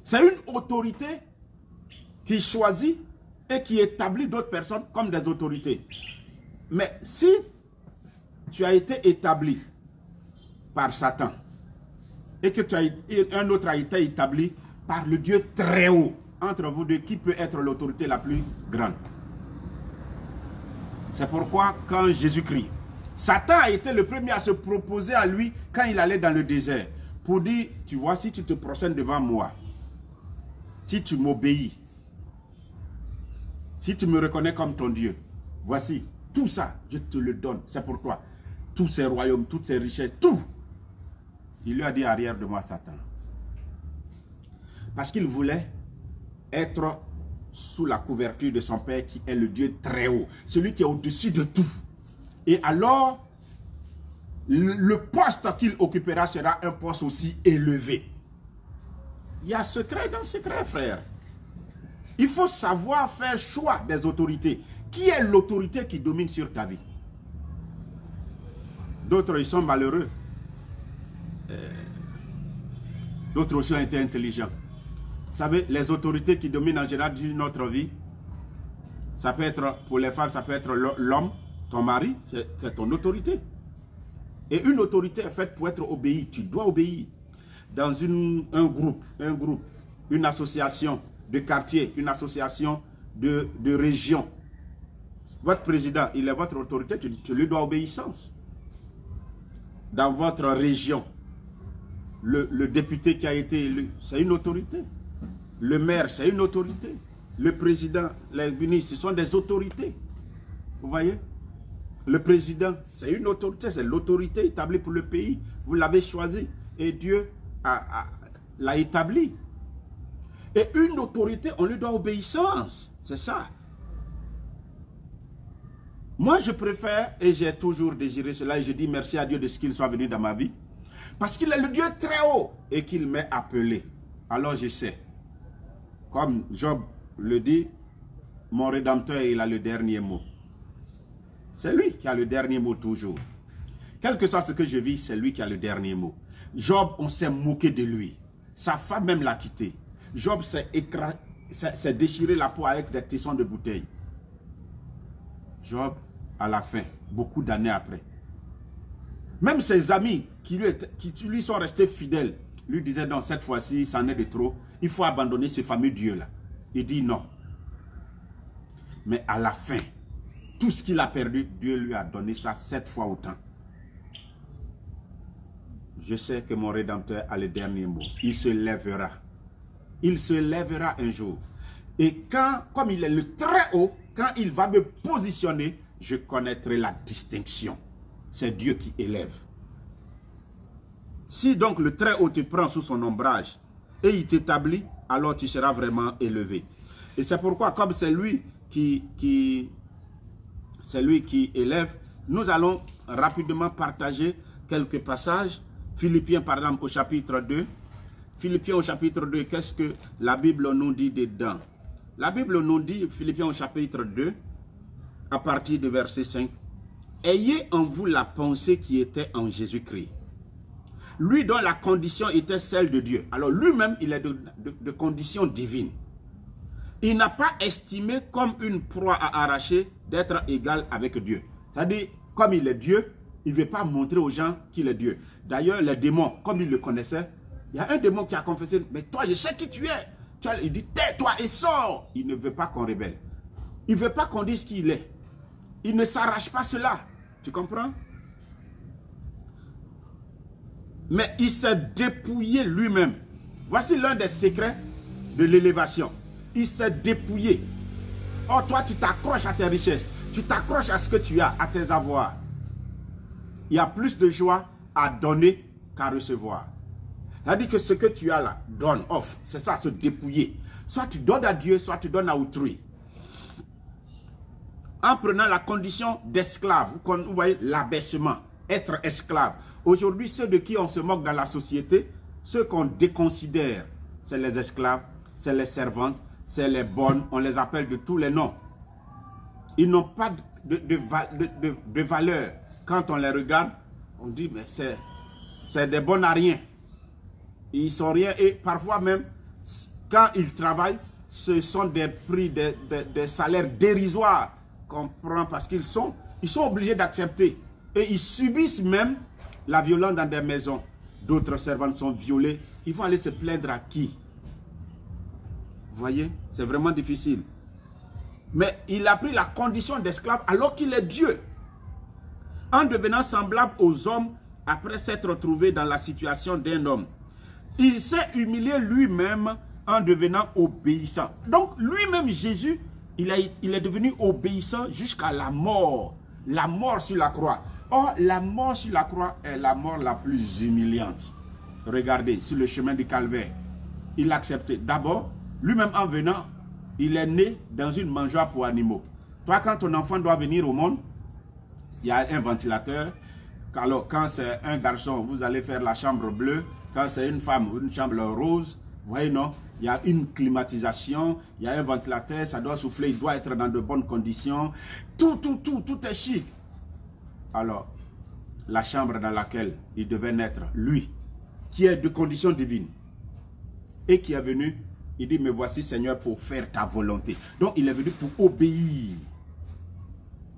C'est une autorité qui choisit et qui établit d'autres personnes comme des autorités. Mais si tu as été établi par Satan et que un autre a été établi par le Dieu très haut, entre vous deux, qui peut être l'autorité la plus grande? C'est pourquoi quand Jésus-Christ, Satan a été le premier à se proposer à lui quand il allait dans le désert pour dire, tu vois, si tu te prosternes devant moi, si tu m'obéis, si tu me reconnais comme ton Dieu, voici, tout ça, je te le donne, c'est pour toi. Tous ces royaumes, toutes ces richesses, tout. Il lui a dit, arrière de moi, Satan. Parce qu'il voulait être sous la couverture de son Père qui est le Dieu très haut, celui qui est au-dessus de tout. Et alors, le poste qu'il occupera sera un poste aussi élevé. Il y a secret dans secret, frère. Il faut savoir faire choix des autorités. Qui est l'autorité qui domine sur ta vie? D'autres, ils sont malheureux. D'autres aussi ont été intelligents. Vous savez, les autorités qui dominent en général dans notre vie, ça peut être, pour les femmes, ça peut être l'homme, ton mari, c'est ton autorité. Et une autorité est faite pour être obéie. Tu dois obéir. Dans un groupe, une association de quartier, une association de région. Votre président, il est votre autorité, tu lui dois obéissance. Dans votre région, le député qui a été élu, c'est une autorité. Le maire, c'est une autorité. Le président, les ministres, ce sont des autorités. Vous voyez? Le président, c'est une autorité, c'est l'autorité établie pour le pays. Vous l'avez choisi et Dieu l'a établi. Et une autorité, on lui doit obéissance. C'est ça. Moi, je préfère, et j'ai toujours désiré cela, et je dis merci à Dieu de ce qu'il soit venu dans ma vie, parce qu'il est le Dieu très haut et qu'il m'ait appelé. Alors je sais, comme Job le dit, mon Rédempteur, il a le dernier mot. C'est lui qui a le dernier mot toujours. Quel que soit ce que je vis, c'est lui qui a le dernier mot. Job, on s'est moqué de lui. Sa femme même l'a quitté. Job s'est déchiré la peau avec des tessons de bouteille. Job, à la fin, beaucoup d'années après, même ses amis qui lui sont restés fidèles, lui disaient non, cette fois-ci, c'en est de trop. Il faut abandonner ce fameux Dieu-là. Il dit non, Mais à la fin, tout ce qu'il a perdu, Dieu lui a donné ça 7 fois autant. Je sais que mon Rédempteur a le dernier mot. Il se lèvera. Il se lèvera un jour. Et quand, comme il est le très haut, quand il va me positionner, je connaîtrai la distinction. C'est Dieu qui élève. Si donc le très haut te prend sous son ombrage et il t'établit, alors tu seras vraiment élevé. Et c'est pourquoi, comme c'est lui qui élève, nous allons rapidement partager quelques passages. Philippiens, par exemple, au chapitre 2. Philippiens au chapitre 2, qu'est-ce que la Bible nous dit dedans? La Bible nous dit, Philippiens au chapitre 2, à partir du verset 5, « Ayez en vous la pensée qui était en Jésus-Christ, lui dont la condition était celle de Dieu. » Alors lui-même, il est de condition divine. Il n'a pas estimé comme une proie à arracher d'être égal avec Dieu. C'est-à-dire, comme il est Dieu, il ne veut pas montrer aux gens qu'il est Dieu. D'ailleurs, les démons, comme il le connaissait, il y a un démon qui a confessé, mais toi, je sais qui tu es. Il dit, tais-toi et sors. Il ne veut pas qu'on rebelle. Il ne veut pas qu'on dise qui il est. Il ne s'arrache pas cela. Tu comprends? Mais il s'est dépouillé lui-même. Voici l'un des secrets de l'élévation. Il s'est dépouillé. Oh, toi, tu t'accroches à tes richesses. Tu t'accroches à ce que tu as, à tes avoirs. Il y a plus de joie à donner qu'à recevoir. C'est-à-dire que ce que tu as là, donne, offre. C'est ça, se dépouiller. Soit tu donnes à Dieu, soit tu donnes à autrui. En prenant la condition d'esclave, vous voyez l'abaissement, être esclave. Aujourd'hui, ceux de qui on se moque dans la société, ceux qu'on déconsidère, c'est les esclaves, c'est les servantes, c'est les bonnes, on les appelle de tous les noms. Ils n'ont pas de valeur. Quand on les regarde, on dit, mais c'est des bons à rien. Ils sont rien et parfois même, quand ils travaillent, ce sont des prix, des salaires dérisoires qu'on prend parce qu'ils sont obligés d'accepter. Et ils subissent même la violence dans des maisons. D'autres servantes sont violées. Ils vont aller se plaindre à qui? Vous voyez, c'est vraiment difficile. Mais il a pris la condition d'esclave alors qu'il est Dieu. En devenant semblable aux hommes, après s'être trouvé dans la situation d'un homme, il s'est humilié lui-même en devenant obéissant. Donc lui-même, Jésus, il est devenu obéissant jusqu'à la mort sur la croix. Or, la mort sur la croix est la mort la plus humiliante. Regardez, sur le chemin du calvaire, il a accepté. D'abord, lui-même en venant, il est né dans une mangeoire pour animaux. Toi, quand ton enfant doit venir au monde, il y a un ventilateur. Alors, quand c'est un garçon, vous allez faire la chambre bleue. Quand c'est une femme, une chambre rose. Vous voyez, non? Il y a une climatisation, il y a un ventilateur, ça doit souffler, il doit être dans de bonnes conditions. Tout est chic. Alors, la chambre dans laquelle il devait naître, lui, qui est de condition divine, et qui est venu, il dit, me voici Seigneur pour faire ta volonté. Donc, il est venu pour obéir.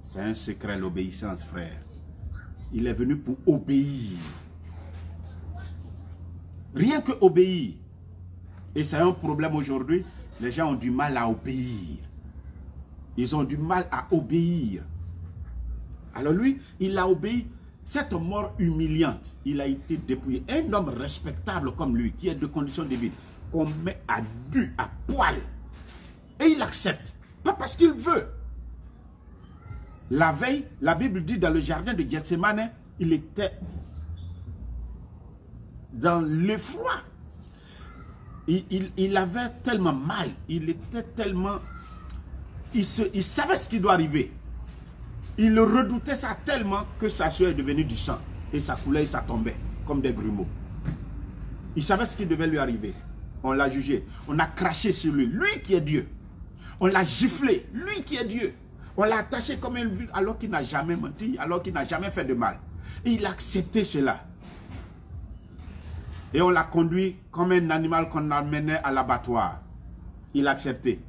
C'est un secret, l'obéissance, frère. Il est venu pour obéir. Rien que obéir. Et c'est un problème aujourd'hui. Les gens ont du mal à obéir. Ils ont du mal à obéir. Alors lui, il a obéi. Cette mort humiliante, il a été dépouillé. Un homme respectable comme lui, qui est de condition divine, qu'on met à nu, à poil. Et il accepte. Pas parce qu'il veut. La veille, la Bible dit dans le jardin de Gethsémane, il était dans l'effroi. Il avait tellement mal, il était tellement... Il savait ce qui doit arriver. Il redoutait ça tellement que sa sueur est devenue du sang. Et ça coulait et ça tombait comme des grumeaux. Il savait ce qui devait lui arriver. On l'a jugé. On a craché sur lui. Lui qui est Dieu. On l'a giflé. Lui qui est Dieu. On l'a attaché comme une vue alors qu'il n'a jamais menti, alors qu'il n'a jamais fait de mal. Et il a accepté cela. Et on l'a conduit comme un animal qu'on amenait à l'abattoir. Il a accepté.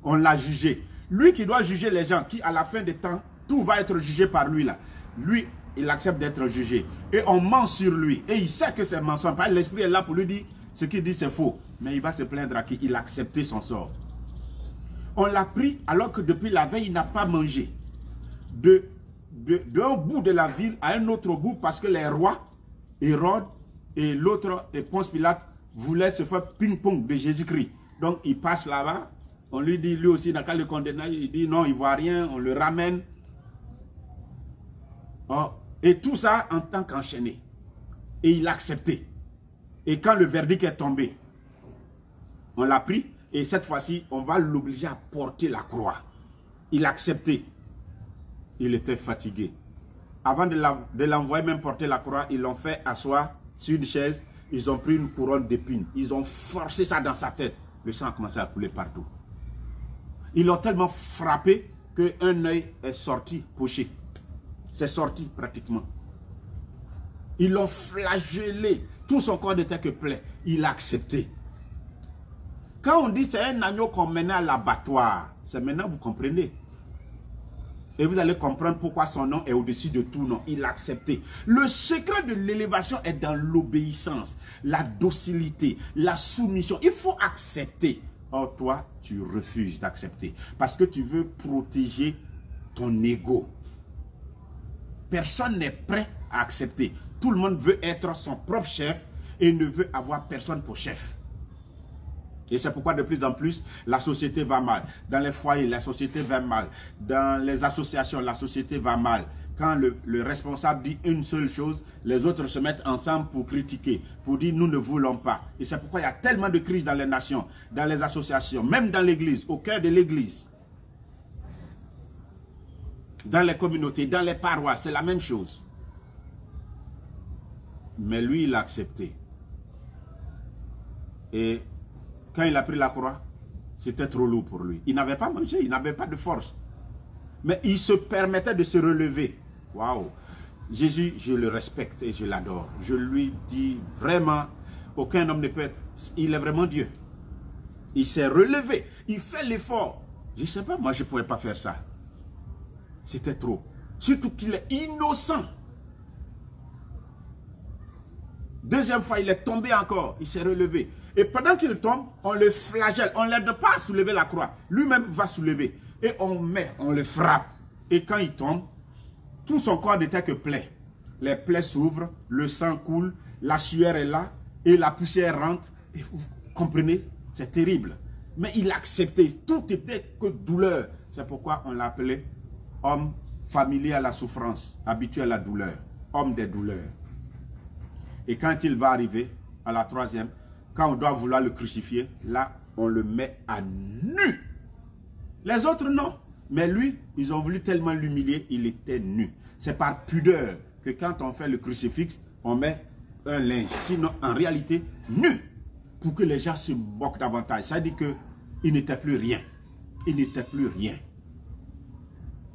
On l'a jugé. Lui qui doit juger les gens, qui à la fin des temps, tout va être jugé par lui là. Lui, il accepte d'être jugé. Et on ment sur lui. Et il sait que c'est mensonge. L'esprit est là pour lui dire, ce qu'il dit c'est faux. Mais il va se plaindre à qui? Il a accepté son sort. On l'a pris alors que depuis la veille, il n'a pas mangé. D'un bout de la ville à un autre bout, parce que les rois, Hérode et l'autre, Ponce Pilate, voulaient se faire ping-pong de Jésus-Christ. Donc il passe là-bas, on lui dit, lui aussi, n'a qu'à le condamner, il dit non, il ne voit rien, on le ramène. Oh, et tout ça en tant qu'enchaîné. Et il a accepté. Et quand le verdict est tombé, on l'a pris, et cette fois-ci, on va l'obliger à porter la croix. Il a accepté. Il était fatigué. Avant de l'envoyer même porter la croix, ils l'ont fait asseoir sur une chaise. Ils ont pris une couronne d'épines. Ils ont forcé ça dans sa tête. Le sang a commencé à couler partout. Ils l'ont tellement frappé qu'un œil est sorti, poché. C'est sorti pratiquement. Ils l'ont flagellé. Tout son corps n'était que plaie. Il a accepté. Quand on dit c'est un agneau qu'on menait à l'abattoir, c'est maintenant vous comprenez. Et vous allez comprendre pourquoi son nom est au-dessus de tout nom. Il a accepté. Le secret de l'élévation est dans l'obéissance, la docilité, la soumission. Il faut accepter. Or, toi, tu refuses d'accepter. Parce que tu veux protéger ton ego. Personne n'est prêt à accepter. Tout le monde veut être son propre chef et ne veut avoir personne pour chef. Et c'est pourquoi de plus en plus, la société va mal. Dans les foyers, la société va mal. Dans les associations, la société va mal. Quand le responsable dit une seule chose, les autres se mettent ensemble pour critiquer, pour dire nous ne voulons pas. Et c'est pourquoi il y a tellement de crises dans les nations, dans les associations, même dans l'église, au cœur de l'église. Dans les communautés, dans les paroisses, c'est la même chose. Mais lui, il a accepté. Et quand il a pris la croix, c'était trop lourd pour lui. Il n'avait pas mangé, il n'avait pas de force. Mais il se permettait de se relever. Waouh! Jésus, je le respecte et je l'adore. Je lui dis vraiment, aucun homme ne peut être... Il est vraiment Dieu. Il s'est relevé. Il fait l'effort. Je ne sais pas, moi je ne pouvais pas faire ça. C'était trop. Surtout qu'il est innocent. Deuxième fois, il est tombé encore. Il s'est relevé. Et pendant qu'il tombe, on le flagelle. On ne l'aide pas à soulever la croix. Lui-même va soulever. Et on le frappe. Et quand il tombe, tout son corps n'était que plaie. Les plaies s'ouvrent, le sang coule, la sueur est là, et la poussière rentre. Et vous comprenez, c'est terrible. Mais il a accepté. Tout était que douleur. C'est pourquoi on l'appelait homme familier à la souffrance, habitué à la douleur, homme des douleurs. Et quand il va arriver à la troisième, quand on doit vouloir le crucifier, là, on le met à nu. Les autres, non. Mais lui, ils ont voulu tellement l'humilier, il était nu. C'est par pudeur que quand on fait le crucifix, on met un linge. Sinon, en réalité, nu. Pour que les gens se moquent davantage. Ça dit qu'il n'était plus rien. Il n'était plus rien.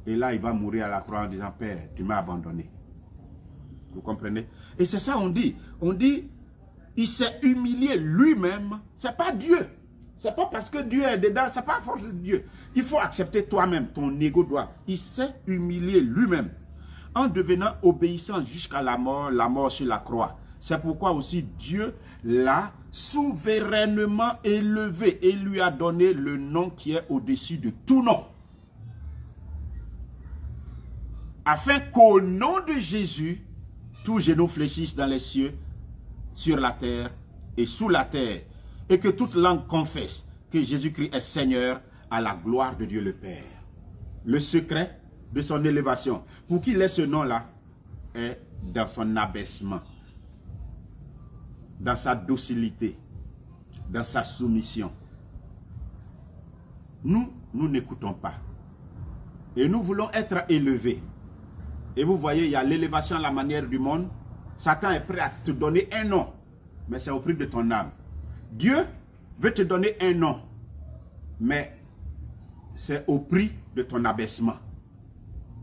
Et là, il va mourir à la croix en disant, Père, tu m'as abandonné. Vous comprenez? Et c'est ça on dit. On dit, il s'est humilié lui-même. C'est pas Dieu. C'est pas parce que Dieu est dedans, c'est pas à force de Dieu. Il faut accepter toi-même, ton ego doit. Il s'est humilié lui-même. En devenant obéissant jusqu'à la mort sur la croix. C'est pourquoi aussi Dieu l'a souverainement élevé et lui a donné le nom qui est au-dessus de tout nom. Afin qu'au nom de Jésus, tous genoux fléchissent dans les cieux, sur la terre et sous la terre, et que toute langue confesse que Jésus-Christ est Seigneur à la gloire de Dieu le Père. Le secret de son élévation, pour qu'il ait ce nom-là, est dans son abaissement, dans sa docilité, dans sa soumission. Nous n'écoutons pas. Et nous voulons être élevés. Et vous voyez, il y a l'élévation à la manière du monde. Satan est prêt à te donner un nom, mais c'est au prix de ton âme. Dieu veut te donner un nom, mais c'est au prix de ton abaissement.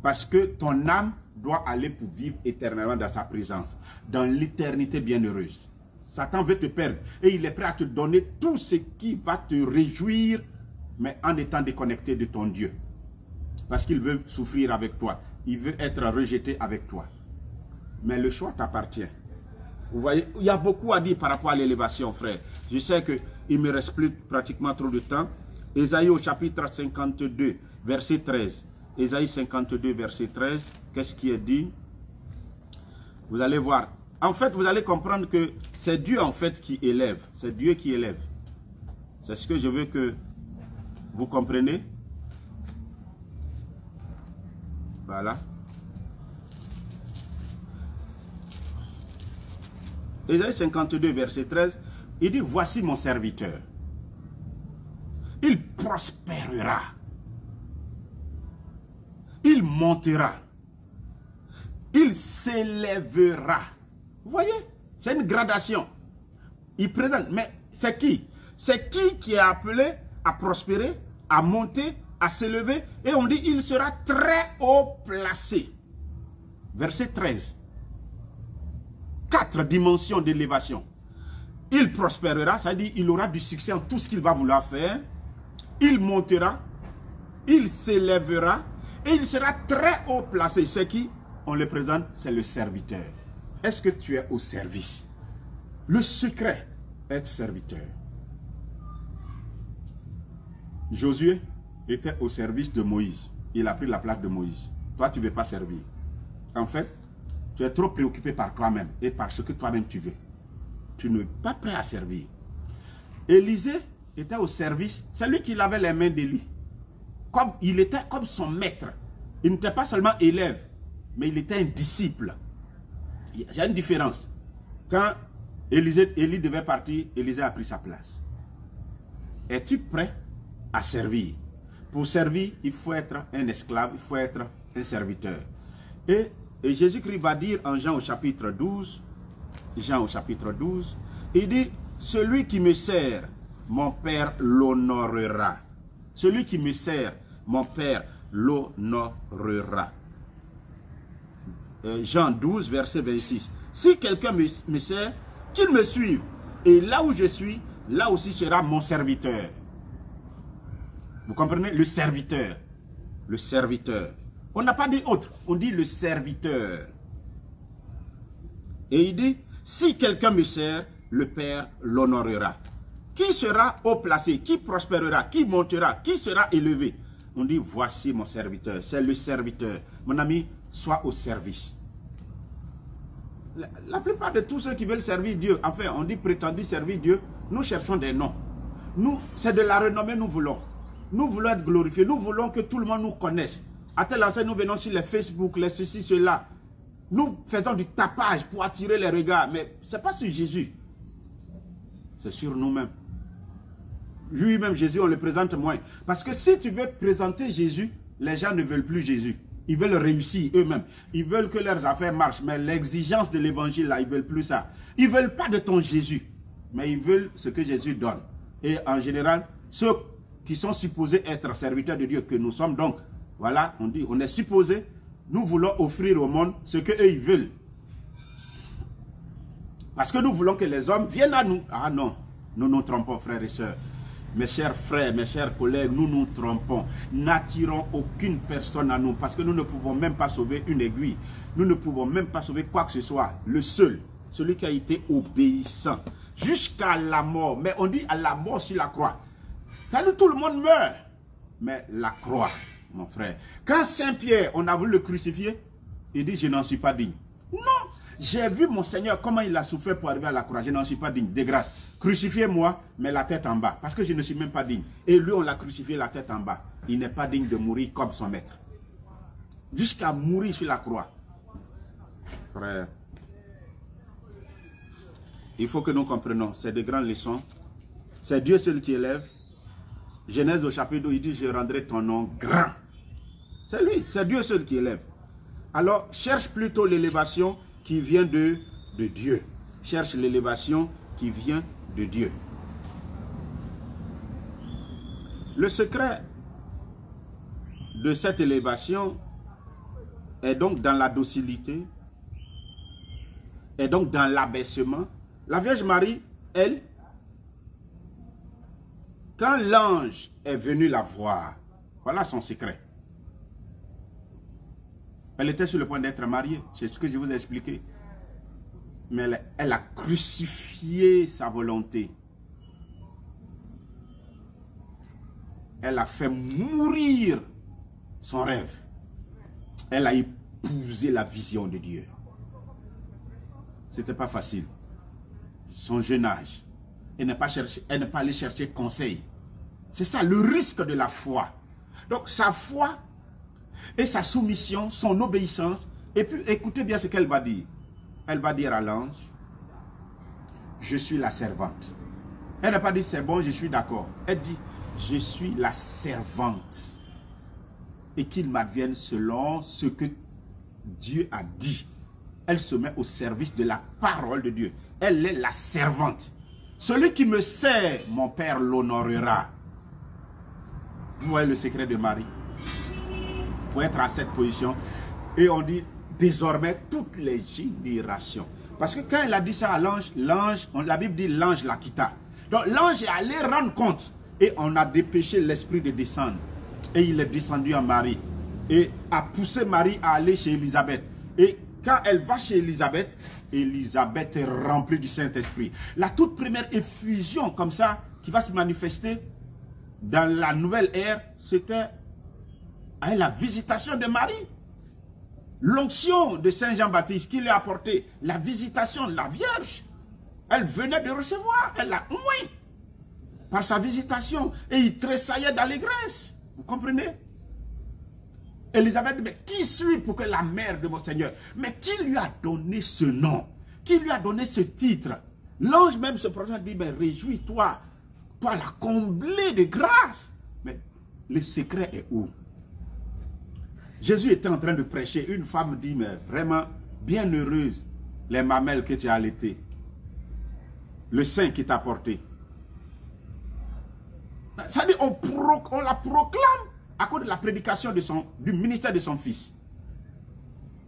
Parce que ton âme doit aller pour vivre éternellement dans sa présence, dans l'éternité bienheureuse. Satan veut te perdre et il est prêt à te donner tout ce qui va te réjouir, mais en étant déconnecté de ton Dieu. Parce qu'il veut souffrir avec toi. Il veut être rejeté avec toi. Mais le choix t'appartient. Vous voyez, il y a beaucoup à dire par rapport à l'élévation, frère. Je sais qu'il ne me reste plus pratiquement trop de temps. Ésaïe au chapitre 52, verset 13. Ésaïe 52, verset 13. Qu'est-ce qui est dit? Vous allez voir. En fait, vous allez comprendre que c'est Dieu en fait qui élève. C'est Dieu qui élève. C'est ce que je veux que vous compreniez. Voilà. Ésaïe 52, verset 13, il dit, voici mon serviteur. Il prospérera. Il montera. Il s'élèvera. Vous voyez? C'est une gradation. Il présente. Mais c'est qui? C'est qui est appelé à prospérer, à monter, à s'élever? Et on dit, il sera très haut placé. Verset 13. 4 dimensions d'élévation. Il prospérera, c'est-à-dire il aura du succès en tout ce qu'il va vouloir faire. Il montera, il s'élèvera et il sera très haut placé. C'est qui? On le présente, c'est le serviteur. Est-ce que tu es au service? Le secret, être serviteur. Josué était au service de Moïse. Il a pris la place de Moïse. Toi, tu ne veux pas servir. En fait, tu es trop préoccupé par toi-même et par ce que toi-même tu veux. Tu n'es pas prêt à servir. Élisée était au service. C'est lui qui lavait les mains d'Élie. Il était comme son maître. Il n'était pas seulement élève, mais il était un disciple. Il y a une différence. Quand Élie devait partir, Élisée a pris sa place. Es-tu prêt à servir? Pour servir, il faut être un esclave, il faut être un serviteur. Et Jésus-Christ va dire en Jean au chapitre 12, Jean au chapitre 12, il dit, celui qui me sert, mon Père l'honorera. Celui qui me sert, mon Père l'honorera. Jean 12, verset 26. Si quelqu'un me sert, qu'il me suive. Et là où je suis, là aussi sera mon serviteur. Vous comprenez? Le serviteur. Le serviteur. On n'a pas dit autre, on dit le serviteur. Et il dit, si quelqu'un me sert, le Père l'honorera. Qui sera haut placé? Qui prospérera? Qui montera? Qui sera élevé? On dit, voici mon serviteur. C'est le serviteur. Mon ami, sois au service. La plupart de tous ceux qui veulent servir Dieu, enfin, on dit prétendu servir Dieu, nous cherchons des noms. Nous, c'est de la renommée nous voulons. Nous voulons être glorifiés. Nous voulons que tout le monde nous connaisse. À tel enseigne, nous venons sur les Facebook, les ceci, cela. Nous faisons du tapage pour attirer les regards. Mais ce n'est pas sur Jésus. C'est sur nous-mêmes. Lui-même, Jésus, on le présente moins. Parce que si tu veux présenter Jésus, les gens ne veulent plus Jésus. Ils veulent réussir eux-mêmes. Ils veulent que leurs affaires marchent. Mais l'exigence de l'évangile, là, ils ne veulent plus ça. Ils ne veulent pas de ton Jésus. Mais ils veulent ce que Jésus donne. Et en général, ceux qui sont supposés être serviteurs de Dieu, que nous sommes donc, voilà, on dit, on est supposé, nous voulons offrir au monde ce qu'eux ils veulent. Parce que nous voulons que les hommes viennent à nous. Ah non, nous nous trompons, frères et sœurs. Mes chers frères, mes chers collègues, nous nous trompons. N'attirons aucune personne à nous parce que nous ne pouvons même pas sauver une aiguille. Nous ne pouvons même pas sauver quoi que ce soit. Le seul, celui qui a été obéissant jusqu'à la mort. Mais on dit à la mort sur la croix. C'est-à-dire tout le monde meurt. Mais la croix, mon frère. Quand Saint-Pierre, on a voulu le crucifier, il dit, je n'en suis pas digne. Non, j'ai vu mon Seigneur, comment il a souffert pour arriver à la croix. Je n'en suis pas digne, de grâce. Crucifiez-moi, mais la tête en bas. Parce que je ne suis même pas digne. Et lui, on l'a crucifié la tête en bas. Il n'est pas digne de mourir comme son maître. Jusqu'à mourir sur la croix. Frère, il faut que nous comprenions. C'est de grandes leçons. C'est Dieu seul qui élève. Genèse au chapitre 2, il dit, je rendrai ton nom grand. C'est lui, c'est Dieu seul qui élève. Alors, cherche plutôt l'élévation qui vient de Dieu. Cherche l'élévation qui vient de Dieu. Le secret de cette élévation est donc dans la docilité, est donc dans l'abaissement. La Vierge Marie, elle, quand l'ange est venu la voir, voilà son secret. Elle était sur le point d'être mariée, c'est ce que je vous ai expliqué. Mais elle a crucifié sa volonté. elle a fait mourir son rêve. Elle a épousé la vision de Dieu. C'était pas facile. Son jeune âge. Elle n'est pas allée chercher conseil. C'est ça le risque de la foi. Donc sa foi et sa soumission, son obéissance. Et puis écoutez bien ce qu'elle va dire. Elle va dire à l'ange, je suis la servante. Elle n'a pas dit c'est bon, je suis d'accord. Elle dit, je suis la servante. Et qu'il m'advienne selon ce que Dieu a dit. Elle se met au service de la parole de Dieu. Elle est la servante. Celui qui me sert, mon Père l'honorera. Vous voyez le secret de Marie. Pour être à cette position. Et on dit désormais toutes les générations. Parce que quand elle a dit ça à l'ange, la Bible dit l'ange la quitta. Donc l'ange est allé rendre compte. Et on a dépêché l'esprit de descendre. Et il est descendu en Marie. Et a poussé Marie à aller chez Élisabeth. Et quand elle va chez Élisabeth, Élisabeth est remplie du Saint-Esprit. La toute première effusion comme ça, qui va se manifester dans la nouvelle ère, c'était à la visitation de Marie. L'onction de Saint Jean-Baptiste qui lui a apporté la visitation de la Vierge. Elle venait de recevoir, elle l'a ouï par sa visitation. Et il tressaillait d'allégresse. Vous comprenez? Élisabeth dit, mais qui suis-je pour que la mère de mon Seigneur? Mais qui lui a donné ce nom? Qui lui a donné ce titre? L'ange même se projette dit, mais réjouis-toi, toi la comblée de grâce. Mais le secret est où? Jésus était en train de prêcher. Une femme dit, mais vraiment, bienheureuse les mamelles que tu as allaitées. Le sein qui t'a porté. Ça dit, on la proclame à cause de la prédication du ministère de son fils.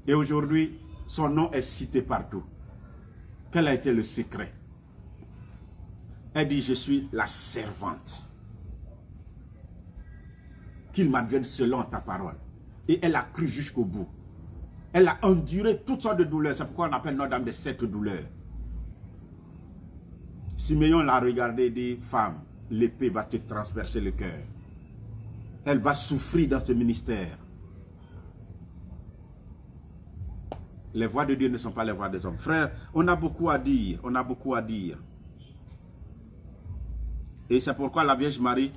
Et aujourd'hui, son nom est cité partout. Quel a été le secret? Elle dit, je suis la servante. Qu'il m'advienne selon ta parole. Et elle a cru jusqu'au bout. Elle a enduré toutes sortes de douleurs. C'est pourquoi on appelle Notre-Dame de 7 douleurs. Siméon l'a regardé et dit, femme, l'épée va te transpercer le cœur. Elle va souffrir dans ce ministère. Les voix de Dieu ne sont pas les voix des hommes. Frère, on a beaucoup à dire. On a beaucoup à dire. Et c'est pourquoi la Vierge Marie,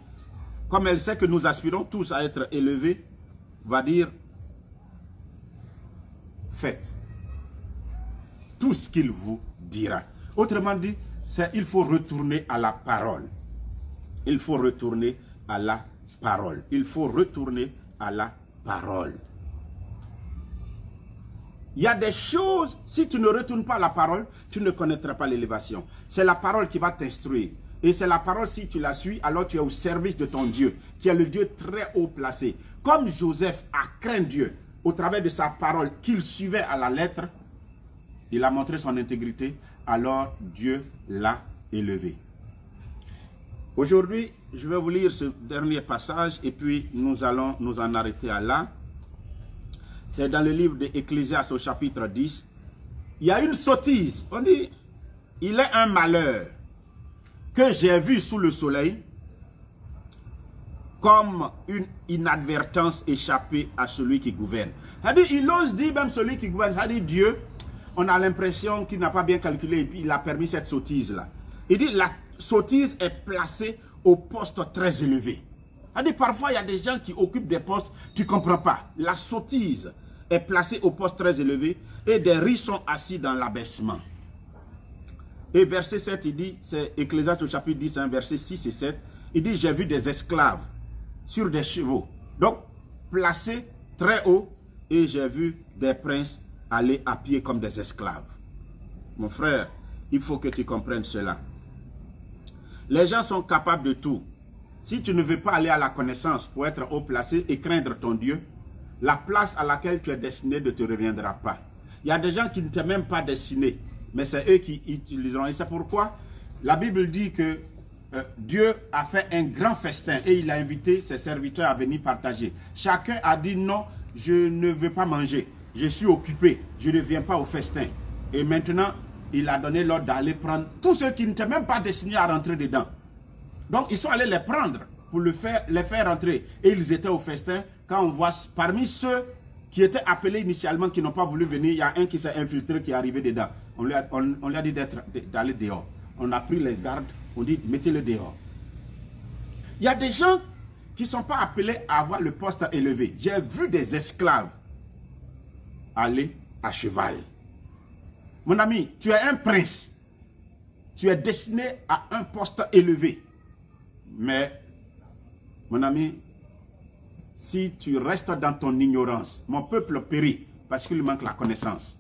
comme elle sait que nous aspirons tous à être élevés, va dire, faites tout ce qu'il vous dira. Autrement dit, il faut retourner à la parole. Il faut retourner à la parole. Il faut retourner à la parole. Il y a des choses, si tu ne retournes pas à la parole, tu ne connaîtras pas l'élévation. C'est la parole qui va t'instruire. Et c'est la parole, si tu la suis, alors tu es au service de ton Dieu, qui est le Dieu très haut placé. Comme Joseph a craint Dieu, au travers de sa parole qu'il suivait à la lettre, il a montré son intégrité, alors Dieu l'a élevé. Aujourd'hui, je vais vous lire ce dernier passage et puis nous allons nous en arrêter à là. C'est dans le livre d'Ecclésiaste au chapitre 10. Il y a une sottise. On dit, il est un malheur que j'ai vu sous le soleil comme une inadvertance échappée à celui qui gouverne. C'est-à-dire, il ose dire même celui qui gouverne, c'est-à-dire Dieu, on a l'impression qu'il n'a pas bien calculé et puis il a permis cette sottise-là. Il dit, la sottise est placée au poste très élevé. C'est-à-dire, parfois, il y a des gens qui occupent des postes, tu ne comprends pas. La sottise est placée au poste très élevé et des riches sont assis dans l'abaissement. Et verset 7, il dit, c'est Ecclésiaste au chapitre 10, verset 6 et 7, il dit, j'ai vu des esclaves sur des chevaux, donc placés très haut, et j'ai vu des princes aller à pied comme des esclaves. Mon frère, il faut que tu comprennes cela. Les gens sont capables de tout. Si tu ne veux pas aller à la connaissance pour être haut placé et craindre ton Dieu, la place à laquelle tu es destiné ne te reviendra pas. Il y a des gens qui ne t'ont même pas destiné, mais c'est eux qui utiliseront. Et c'est pourquoi la Bible dit que Dieu a fait un grand festin et il a invité ses serviteurs à venir partager. Chacun a dit non, je ne veux pas manger, je suis occupé, je ne viens pas au festin. Et maintenant, il a donné l'ordre d'aller prendre tous ceux qui n'étaient même pas destinés à rentrer dedans. Donc, ils sont allés les prendre pour les faire entrer. Et ils étaient au festin. Quand on voit parmi ceux qui étaient appelés initialement, qui n'ont pas voulu venir, il y a un qui s'est infiltré, qui est arrivé dedans. On lui a dit d'aller dehors. On a pris les gardes, on dit mettez-le dehors. Il y a des gens qui ne sont pas appelés à avoir le poste élevé. J'ai vu des esclaves aller à cheval. Mon ami, tu es un prince. Tu es destiné à un poste élevé. Mais, mon ami, si tu restes dans ton ignorance, mon peuple périt parce qu'il lui manque la connaissance.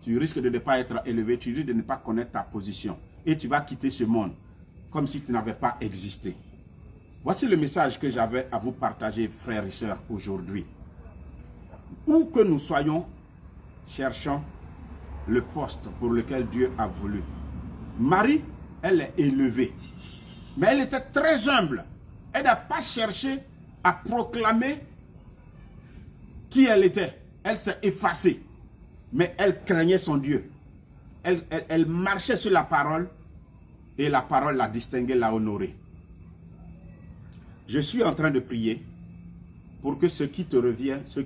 Tu risques de ne pas être élevé, tu risques de ne pas connaître ta position. Et tu vas quitter ce monde comme si tu n'avais pas existé. Voici le message que j'avais à vous partager, frères et sœurs, aujourd'hui. Où que nous soyons, cherchons le poste pour lequel Dieu a voulu. Marie, elle est élevée. Mais elle était très humble. Elle n'a pas cherché à proclamer qui elle était. Elle s'est effacée. Mais elle craignait son Dieu. Elle marchait sur la parole. Et la parole l'a distinguée, l'a honorée. Je suis en train de prier pour que ce qui te revient, ce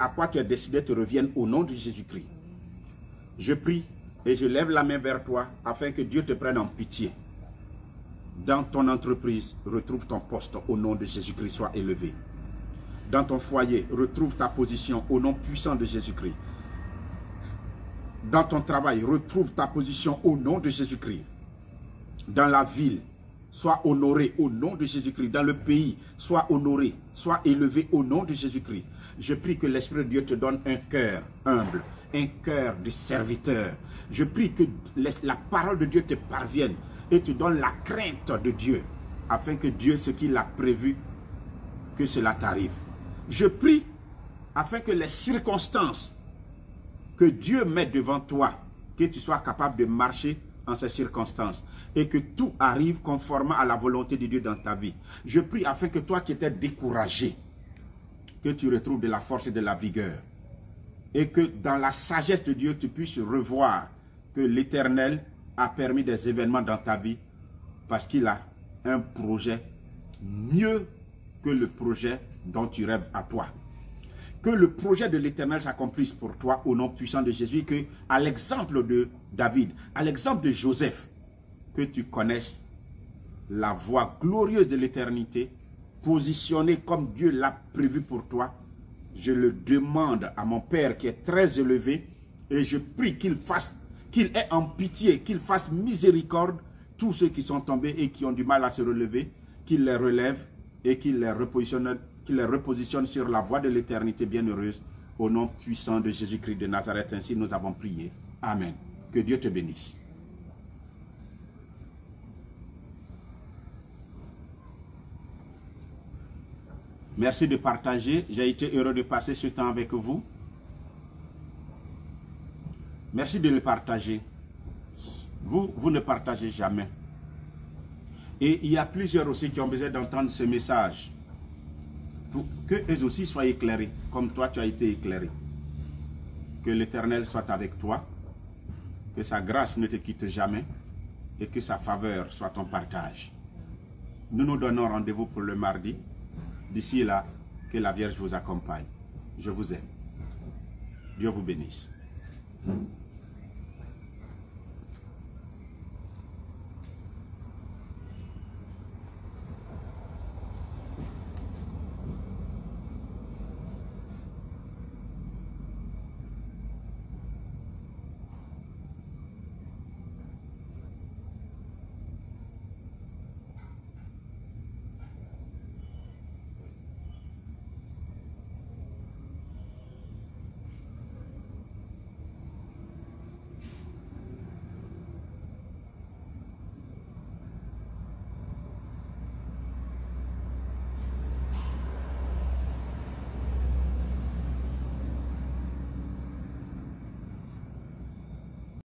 à quoi tu as décidé te revienne au nom de Jésus-Christ. Je prie et je lève la main vers toi afin que Dieu te prenne en pitié. Dans ton entreprise, retrouve ton poste au nom de Jésus-Christ, sois élevé. Dans ton foyer, retrouve ta position au nom puissant de Jésus-Christ. Dans ton travail, retrouve ta position au nom de Jésus-Christ. Dans la ville, sois honoré au nom de Jésus-Christ. Dans le pays, sois honoré, sois élevé au nom de Jésus-Christ. Je prie que l'Esprit de Dieu te donne un cœur humble, un cœur de serviteur. Je prie que la parole de Dieu te parvienne et te donne la crainte de Dieu, afin que Dieu, ce qu'il a prévu, que cela t'arrive. Je prie afin que les circonstances que Dieu met devant toi, que tu sois capable de marcher en ces circonstances et que tout arrive conformément à la volonté de Dieu dans ta vie. Je prie afin que toi qui étais découragé, que tu retrouves de la force et de la vigueur et que dans la sagesse de Dieu, tu puisses revoir que l'Éternel a permis des événements dans ta vie parce qu'il a un projet mieux que le projet dont tu rêves à toi. Que le projet de l'Éternel s'accomplisse pour toi au nom puissant de Jésus, que à l'exemple de David, à l'exemple de Joseph, que tu connaisses la voie glorieuse de l'éternité, positionnée comme Dieu l'a prévu pour toi. Je le demande à mon Père qui est très élevé et je prie qu'il ait en pitié, qu'il fasse miséricorde tous ceux qui sont tombés et qui ont du mal à se relever, qu'il les relève et qu'il les repositionne sur la voie de l'éternité bienheureuse au nom puissant de Jésus-Christ de Nazareth. Ainsi nous avons prié. Amen. Que Dieu te bénisse. Merci de partager. J'ai été heureux de passer ce temps avec vous. Merci de le partager. Vous ne partagez jamais. Et il y a plusieurs aussi qui ont besoin d'entendre ce message. Pour que eux aussi soient éclairés, comme toi tu as été éclairé. Que l'Éternel soit avec toi. Que sa grâce ne te quitte jamais. Et que sa faveur soit ton partage. Nous nous donnons rendez-vous pour le mardi. D'ici là, que la Vierge vous accompagne. Je vous aime. Dieu vous bénisse.